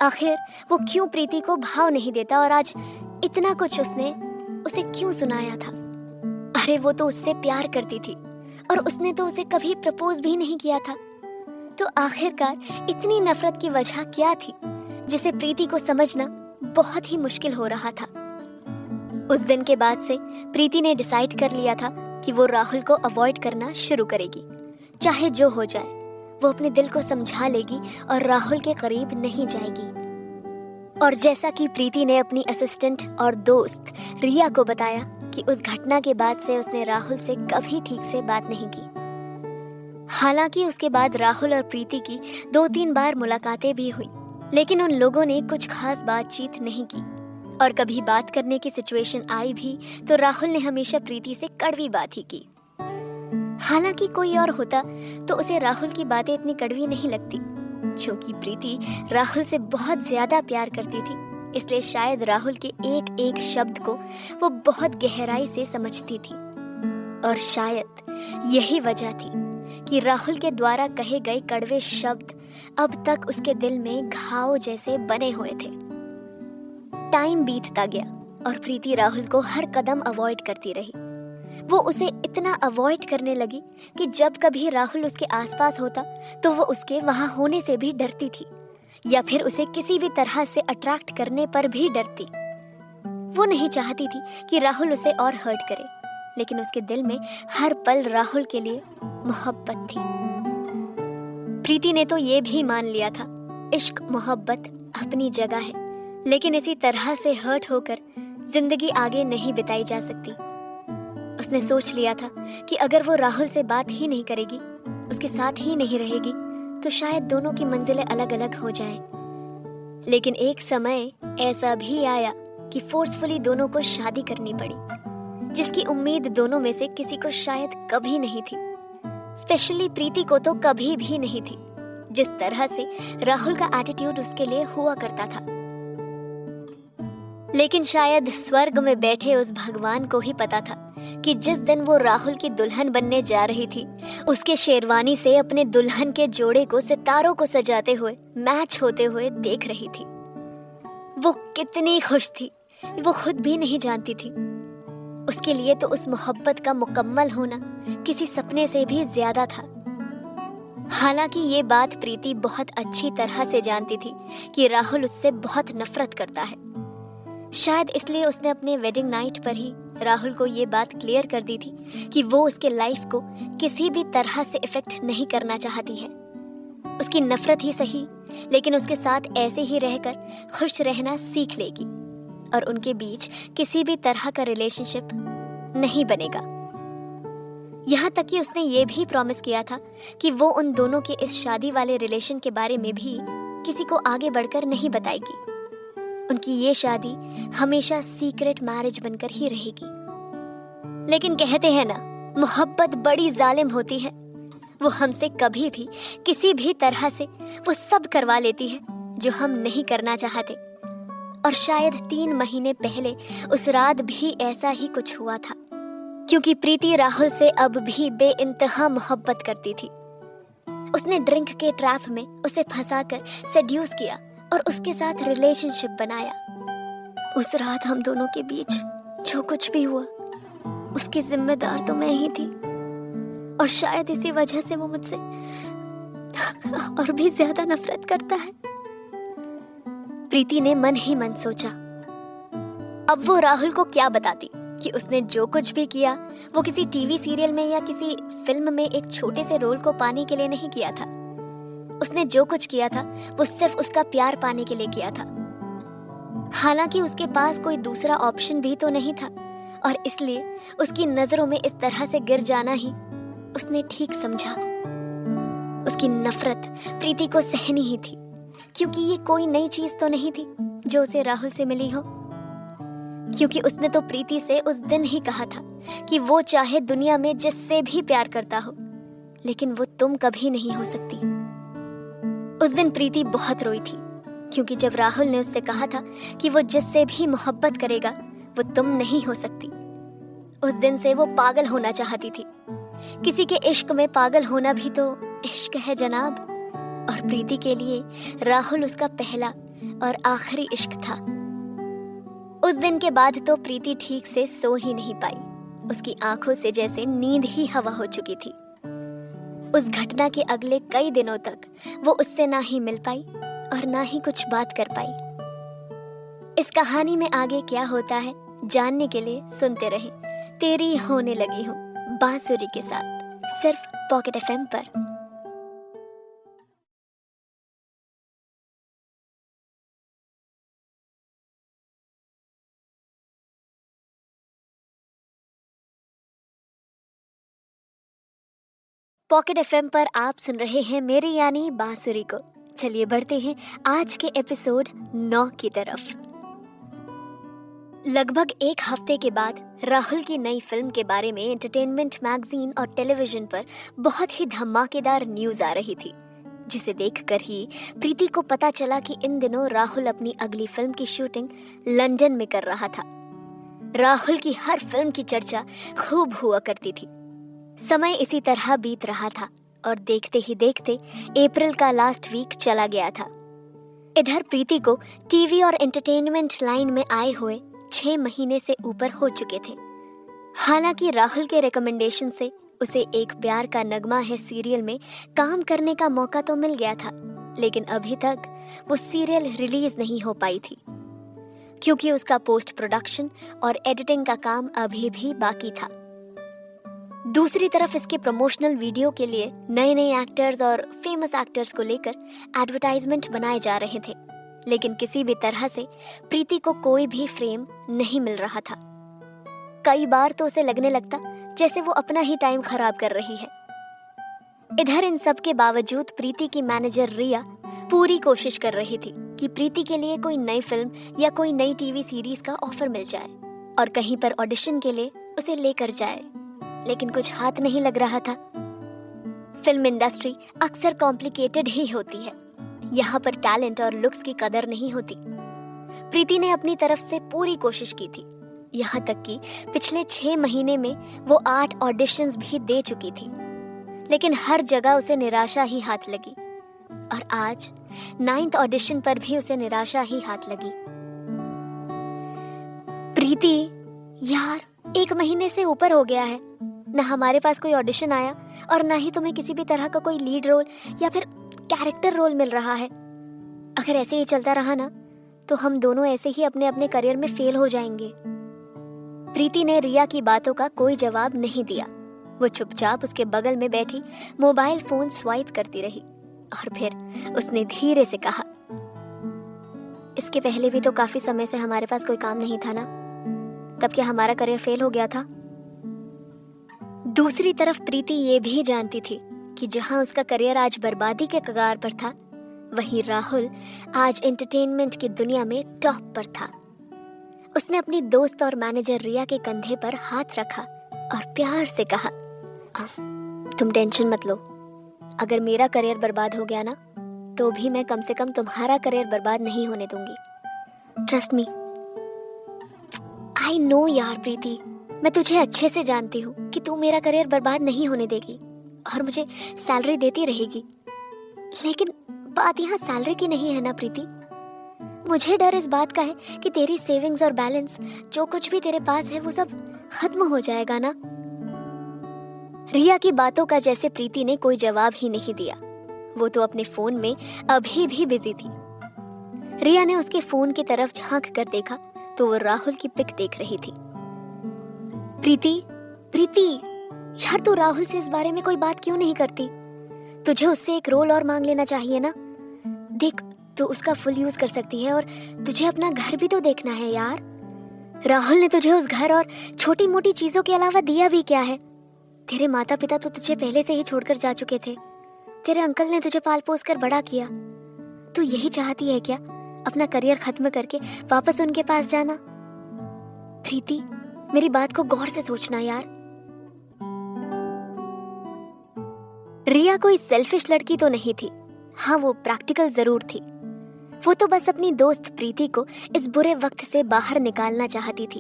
आखिर वो क्यों प्रीति को भाव नहीं देता और आज इतना कुछ उसने उसे क्यों सुनाया था। अरे वो तो उससे प्यार करती थी और उसने तो उसे कभी प्रपोज भी नहीं किया था। तो आखिरकार इतनी नफरत की वजह क्या थी जिसे प्रीति को समझना बहुत ही मुश्किल हो रहा था। उस दिन के बाद से प्रीति ने डिसाइड कर लिया था कि वो राहुल को अवॉइड करना शुरू करेगी। चाहे जो हो जाए, वो अपने दिल को समझा लेगी और राहुल के करीब नहीं जाएगी। और जैसा कि प्रीति ने अपनी असिस्टेंट और दोस्त रिया को बताया कि उस घटना के बाद से उसने राहुल से कभी ठीक से बात नहीं की। हालांकि उसके बाद राहुल और प्रीति की 2-3 बार मुलाकातें भी हुई, लेकिन उन लोगों ने कुछ खास बातचीत नहीं की। और कभी बात करने की सिचुएशन आई भी तो राहुल ने हमेशा प्रीति से कड़वी बात ही की। हालांकि कोई और होता तो उसे राहुल की बातें इतनी कड़वी नहीं लगती। क्योंकि प्रीति राहुल से बहुत ज्यादा प्यार करती थी, इसलिए शायद राहुल के एक एक शब्द को वो बहुत गहराई से समझती थी। और शायद यही वजह थी कि राहुल के द्वारा कहे गए कड़वे शब्द अब तक उसके दिल में घाव जैसे बने हुए थे। टाइम बीतता गया और प्रीति राहुल को हर कदम अवॉइड करती रही। वो उसे इतना अवॉइड करने लगी कि जब कभी राहुल उसके आसपास होता तो वो उसके वहां होने से भी डरती थी, या फिर उसे किसी भी तरह से अट्रैक्ट करने पर भी डरती। वो नहीं चाहती थी कि राहुल उसे और हर्ट करे, लेकिन उसके दिल में हर पल राहुल के लिए मोहब्बत थी। प्रीति ने तो ये भी मान लिया था इश्क मोहब्बत अपनी जगह है, लेकिन इसी तरह से हर्ट होकर जिंदगी आगे नहीं बिताई जा सकती। उसने सोच लिया था कि अगर वो राहुल से बात ही नहीं करेगी, उसके साथ ही नहीं रहेगी, तो शायद दोनों की मंजिलें अलग अलग हो जाए। लेकिन एक समय ऐसा भी आया कि फोर्सफुली दोनों को शादी करनी पड़ी, जिसकी उम्मीद दोनों में से किसी को शायद कभी नहीं थी। स्पेशली प्रीति को तो कभी भी नहीं थी, जिस तरह से राहुल का एटीट्यूड उसके लिए हुआ करता था। लेकिन शायद स्वर्ग में बैठे उस भगवान को ही पता था कि जिस दिन वो राहुल की दुल्हन बनने जा रही थी, उसके शेरवानी से अपने दुल्हन के जोड़े को सितारों को सजाते हुए मैच होते हुए देख रही थी। वो कितनी खुश थी, वो खुद भी नहीं जानती थी। उसके लिए तो उस मोहब्बत का मुकम्मल होना किसी सपने से भी ज्यादा था। हालांकि ये बात प्रीति बहुत अच्छी तरह से जानती थी कि राहुल उससे बहुत नफरत करता है। शायद इसलिए उसने अपने वेडिंग नाइट पर ही राहुल को ये बात क्लियर कर दी थी कि वो उसके लाइफ को किसी भी तरह से इफेक्ट नहीं करना चाहती है। उसकी नफरत ही सही, लेकिन उसके साथ ऐसे ही रहकर खुश रहना सीख लेगी और उनके बीच किसी भी तरह का रिलेशनशिप नहीं बनेगा। यहाँ तक कि उसने ये भी प्रॉमिस किया था कि वो उन दोनों के इस शादी वाले रिलेशन के बारे में भी किसी को आगे बढ़कर नहीं बताएगी। उनकी ये शादी हमेशा सीक्रेट मैरिज बनकर ही रहेगी। लेकिन कहते हैं ना, मोहब्बत बड़ी जालिम होती है। वो हमसे कभी भी किसी भी तरह से वो सब करवा लेती है जो हम नहीं करना चाहते। और शायद 3 महीने पहले उस रात भी ऐसा ही कुछ हुआ था, क्योंकि प्रीति राहुल से अब भी बेइंतहा मोहब्बत करती थी। उसने ड्रिंक के ट्रैप में उसे फंसाकर सेड्यूस किया और उसके साथ रिलेशनशिप बनाया। उस रात हम दोनों के बीच जो कुछ भी हुआ, उसकी जिम्मेदार तो मैं ही थी। और शायद इसी वजह से वो मुझसे और भी ज्यादा नफरत करता है। प्रीति ने मन ही मन सोचा, अब वो राहुल को क्या बताती कि उसने जो कुछ भी किया वो किसी टीवी सीरियल में या किसी फिल्म में एक छोटे से रोल को पाने के लिए नहीं किया था। उसने जो कुछ किया था वो सिर्फ उसका प्यार पाने के लिए किया था। हालांकि उसके पास कोई दूसरा ऑप्शन भी तो नहीं था, और इसलिए उसकी नजरों में इस तरह से गिर जाना ही उसने ठीक समझा। उसकी नफरत प्रीति को सहनी ही थी, क्योंकि ये कोई नई चीज तो नहीं थी जो उसे राहुल से मिली हो। क्योंकि उसने तो प्रीति से उस दिन ही कहा था कि वो चाहे दुनिया में जिससे भी प्यार करता हो, लेकिन वो तुम कभी नहीं हो सकती। उस दिन प्रीति बहुत रोई थी, क्योंकि जब राहुल ने उससे कहा था कि वो जिससे भी मोहब्बत करेगा वो तुम नहीं हो सकती, उस दिन से वो पागल होना चाहती थी। किसी के इश्क में पागल होना भी तो इश्क है जनाब। और प्रीति के लिए राहुल उसका पहला और आखिरी इश्क था। उस दिन के बाद तो प्रीति ठीक से सो ही नहीं पाई। उसकी आंखों से जैसे नींद ही हवा हो चुकी थी। उस घटना के अगले कई दिनों तक वो उससे ना ही मिल पाई और ना ही कुछ बात कर पाई। इस कहानी में आगे क्या होता है जानने के लिए सुनते रहे तेरी होने लगी हूँ बांसुरी के साथ, सिर्फ पॉकेट एफएम पर। पॉकेट एफएम पर आप सुन रहे हैं मेरी यानी बांसुरी को। चलिए बढ़ते हैं आज के एपिसोड 9 की तरफ। लगभग 1 हफ्ते के बाद राहुल की नई फिल्म के बारे में एंटरटेनमेंट मैगजीन और टेलीविजन पर बहुत ही धमाकेदार न्यूज आ रही थी, जिसे देखकर ही प्रीति को पता चला कि इन दिनों राहुल अपनी अगली फिल्म की शूटिंग लंदन में कर रहा था। राहुल की हर फिल्म की चर्चा खूब हुआ करती थी। समय इसी तरह बीत रहा था और देखते ही देखते अप्रैल का लास्ट वीक चला गया था। इधर प्रीति को टीवी और एंटरटेनमेंट लाइन में आए हुए 6 महीने से ऊपर हो चुके थे। हालांकि राहुल के रिकमेंडेशन से उसे एक प्यार का नगमा है सीरियल में काम करने का मौका तो मिल गया था, लेकिन अभी तक वो सीरियल रिलीज नहीं हो पाई थी, क्योंकि उसका पोस्ट प्रोडक्शन और एडिटिंग का काम अभी भी बाकी था। दूसरी तरफ इसके प्रमोशनल वीडियो के लिए नए नए एक्टर्स और फेमस एक्टर्स को लेकर एडवर्टाइजमेंट बनाए जा रहे थे, लेकिन किसी भी तरह से प्रीति को कोई भी फ्रेम नहीं मिल रहा था। कई बार तो उसे लगने लगता जैसे वो अपना ही टाइम खराब कर रही है। इधर इन सब के बावजूद प्रीति की मैनेजर रिया पूरी कोशिश कर रही थी कि प्रीति के लिए कोई नई फिल्म या कोई नई टीवी सीरीज का ऑफर मिल जाए और कहीं पर ऑडिशन के लिए उसे लेकर जाए, लेकिन कुछ हाथ नहीं लग रहा था। फिल्म इंडस्ट्री अक्सर कॉम्प्लिकेटेड ही होती है। यहाँ पर टैलेंट और लुक्स की कदर नहीं होती। प्रीति ने अपनी तरफ से पूरी कोशिश की थी, यहाँ तक कि पिछले 6 महीने में वो 8 ऑडिशंस भी दे चुकी थी, लेकिन हर जगह उसे निराशा ही हाथ लगी और आज 9th ऑडिशन पर भी उसे निराशा ही हाथ लगी। प्रीति, यार 1 महीने से ऊपर हो गया है, ना हमारे पास कोई ऑडिशन आया और ना ही तुम्हें किसी भी तरह का कोई लीड रोल या फिर कैरेक्टर रोल मिल रहा है। अगर ऐसे ही चलता रहा ना तो हम दोनों ऐसे ही अपने अपने करियर में फेल हो जाएंगे। प्रीति ने रिया की बातों का कोई जवाब नहीं दिया। वो चुपचाप उसके बगल में बैठी मोबाइल फोन स्वाइप करती रही और फिर उसने धीरे से कहा, इसके पहले भी तो काफी समय से हमारे पास कोई काम नहीं था ना, तब क्या हमारा करियर फेल हो गया था? दूसरी तरफ प्रीति ये भी जानती थी कि जहां उसका करियर आज बर्बादी के कगार पर था, वहीं राहुल आज एंटरटेनमेंट की दुनिया में टॉप पर था। उसने अपनी दोस्त और मैनेजर रिया के कंधे पर हाथ रखा और प्यार से कहा, तुम टेंशन मत लो, अगर मेरा करियर बर्बाद हो गया ना तो भी मैं कम से कम तुम्हारा करियर बर्बाद नहीं होने दूंगी। Trust me. आई नो यार प्रीति, मैं तुझे अच्छे से जानती हूँ कि तू मेरा करियर बर्बाद नहीं होने देगी और मुझे सैलरी देती रहेगी, लेकिन बात यहाँ सैलरी की नहीं है ना प्रीति। मुझे डर इस बात का है कि तेरी सेविंग्स और बैलेंस, जो कुछ भी तेरे पास है, वो सब खत्म हो जाएगा ना। रिया की बातों का जैसे प्रीति ने कोई जवाब ही नहीं दिया। वो तो अपने फोन में अभी भी बिजी थी। रिया ने उसके फोन की तरफ झांक कर देखा तो वो राहुल की पिक देख रही थी। प्रीति यार, तू राहुल से इस बारे में कोई बात क्यों नहीं करती? तुझे उससे एक रोल और मांग लेना चाहिए ना। देख, तू उसका फुल यूज कर सकती है और तुझे अपना घर भी तो देखना है यार। राहुल ने तुझे उस घर और छोटी मोटी चीजों के अलावा दिया भी क्या है? तेरे माता पिता तो तुझे पहले से ही छोड़कर जा चुके थे। तेरे अंकल ने तुझे पाल पोस कर बड़ा किया। तू यही चाहती है क्या, अपना करियर खत्म करके वापस उनके पास जाना? प्रीति, मेरी बात को गौर से सोचना यार। रिया कोई सेल्फिश लड़की तो नहीं थी। हाँ, वो प्रैक्टिकल जरूर थी। वो तो बस अपनी दोस्त प्रीति को इस बुरे वक्त से बाहर निकालना चाहती थी।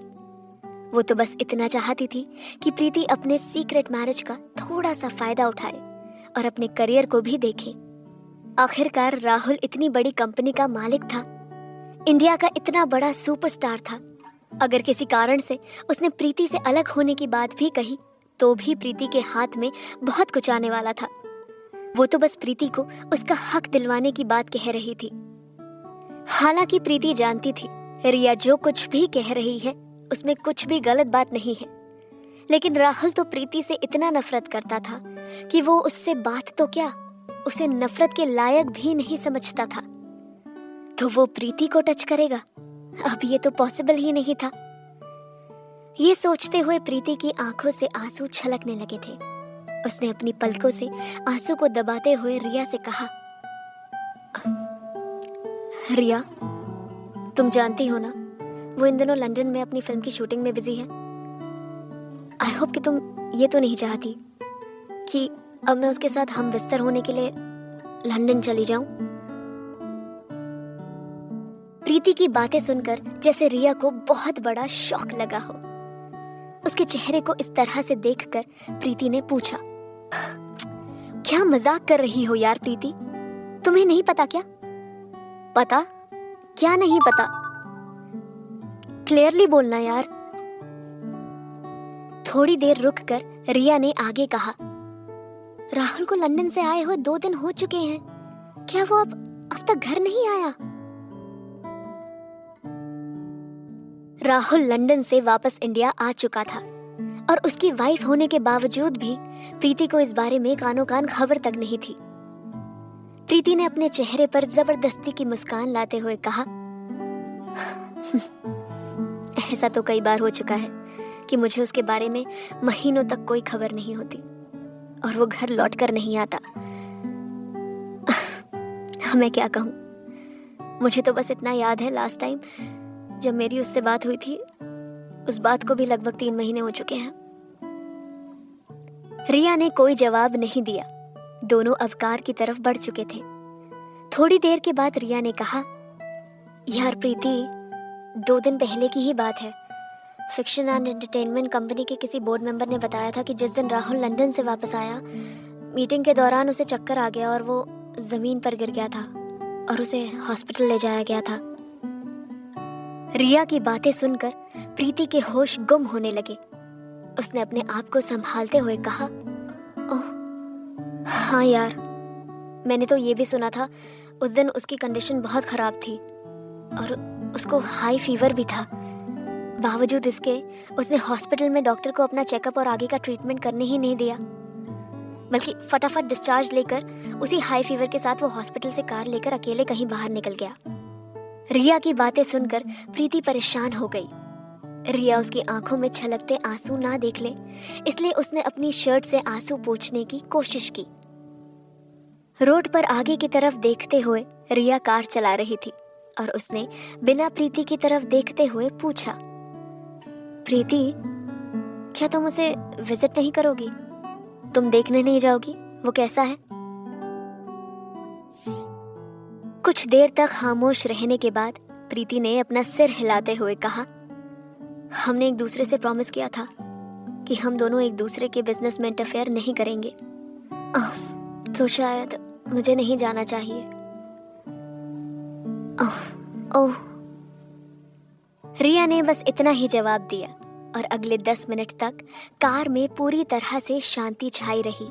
वो तो बस इतना चाहती थी कि प्रीति अपने सीक्रेट मैरिज का थोड़ा सा फायदा उठाए और अपने करियर को भी देखे। आखिरकार राहुल इतनी बड़ी कंपनी का मालिक था, इंडिया का इतना बड़ा सुपरस्टार था। अगर किसी कारण से उसने प्रीति से अलग होने की बात भी कही तो भी प्रीति के हाथ में बहुत कुछ आने वाला था। वो तो बस प्रीति को उसका हक दिलवाने की बात कह रही थी। हालांकि प्रीति जानती थी रिया जो कुछ भी कह रही है उसमें कुछ भी गलत बात नहीं है, लेकिन राहुल तो प्रीति से इतना नफरत करता था कि वो उससे बात तो क्या, उसे नफरत के लायक भी नहीं समझता था। तो वो प्रीति को टच करेगा? अब ये तो पॉसिबल ही नहीं था। ये सोचते हुए प्रीति की आंखों से आंसू छलकने लगे थे। उसने अपनी पलकों से आंसू को दबाते हुए रिया से कहा, रिया, तुम जानती हो ना, वो इन दिनों लंदन में अपनी फिल्म की शूटिंग में बिजी है। आई होप कि तुम ये तो नहीं चाहती कि अब मैं उसके साथ हम बिस्तर होने के लिए लंदन चली जाऊं। प्रीति की बातें सुनकर जैसे रिया को बहुत बड़ा शॉक लगा हो। उसके चेहरे को इस तरह से देखकर प्रीति ने पूछा, क्या मजाक कर रही हो यार प्रीति? तुम्हें नहीं पता क्या? पता? क्या नहीं पता? क्लियरली बोलना यार। थोड़ी देर रुककर रिया ने आगे कहा, राहुल को लंदन से आए हुए 2 दिन हो चुके हैं। क्या वो अब तक घर नहीं आया? राहुल लंदन से वापस इंडिया आ चुका था और उसकी वाइफ होने के बावजूद भी प्रीति को इस बारे में कानो कान खबर तक नहीं थी। प्रीति ने अपने चेहरे पर जबरदस्ती की मुस्कान लाते हुए कहा, ऐसा तो कई बार हो चुका है कि मुझे उसके बारे में महीनों तक कोई खबर नहीं होती और वो घर लौट कर नहीं आता। मैं क्या कहूँ, मुझे तो बस इतना याद है, लास्ट टाइम जब मेरी उससे बात हुई थी, उस बात को भी लगभग 3 महीने हो चुके हैं। रिया ने कोई जवाब नहीं दिया। दोनों अब कार की तरफ बढ़ चुके थे। थोड़ी देर के बाद रिया ने कहा, यार प्रीति, 2 दिन पहले की ही बात है। फिक्शन एंड एंटरटेनमेंट कंपनी के किसी बोर्ड मेंबर ने बताया था कि जिस दिन राहुल लंदन से वापस आया, मीटिंग के दौरान उसे चक्कर आ गया और वो जमीन पर गिर गया था और उसे हॉस्पिटल ले जाया गया था। रिया की बातें सुनकर प्रीति के होश गुम होने लगे। उसने अपने आप को संभालते हुए कहा, ओह हाँ यार, मैंने तो ये भी सुना था उस दिन उसकी कंडीशन बहुत खराब थी और उसको हाई फीवर भी था। बावजूद इसके उसने हॉस्पिटल में डॉक्टर को अपना चेकअप और आगे का ट्रीटमेंट करने ही नहीं दिया, बल्कि फटाफट डिस्चार्ज लेकर उसी हाई फीवर के साथ वो हॉस्पिटल से कार लेकर अकेले कहीं बाहर निकल गया। रिया की बातें सुनकर प्रीति परेशान हो गई। रिया उसकी आंखों में छलकते आंसू ना देख ले, इसलिए उसने अपनी शर्ट से आंसू पोंछने की कोशिश की। रोड पर आगे की तरफ देखते हुए रिया कार चला रही थी और उसने बिना प्रीति की तरफ देखते हुए पूछा, प्रीति, क्या तुम उसे विजिट नहीं करोगी? तुम देखने नहीं जाओगी वो कैसा है? कुछ देर तक खामोश रहने के बाद प्रीति ने अपना सिर हिलाते हुए कहा, हमने एक दूसरे से प्रॉमिस किया था कि हम दोनों एक दूसरे के बिजनेस में इंटरफेयर नहीं करेंगे। तो शायद मुझे नहीं जाना चाहिए। ओह। रिया ने बस इतना ही जवाब दिया और अगले 10 मिनट तक कार में पूरी तरह से शांति छाई रही।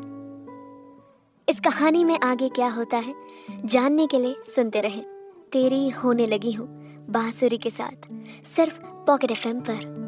इस कहानी में आगे क्या होता है जानने के लिए सुनते रहें तेरी होने लगी हूँ बांसुरी के साथ, सिर्फ पॉकेट एफएम पर।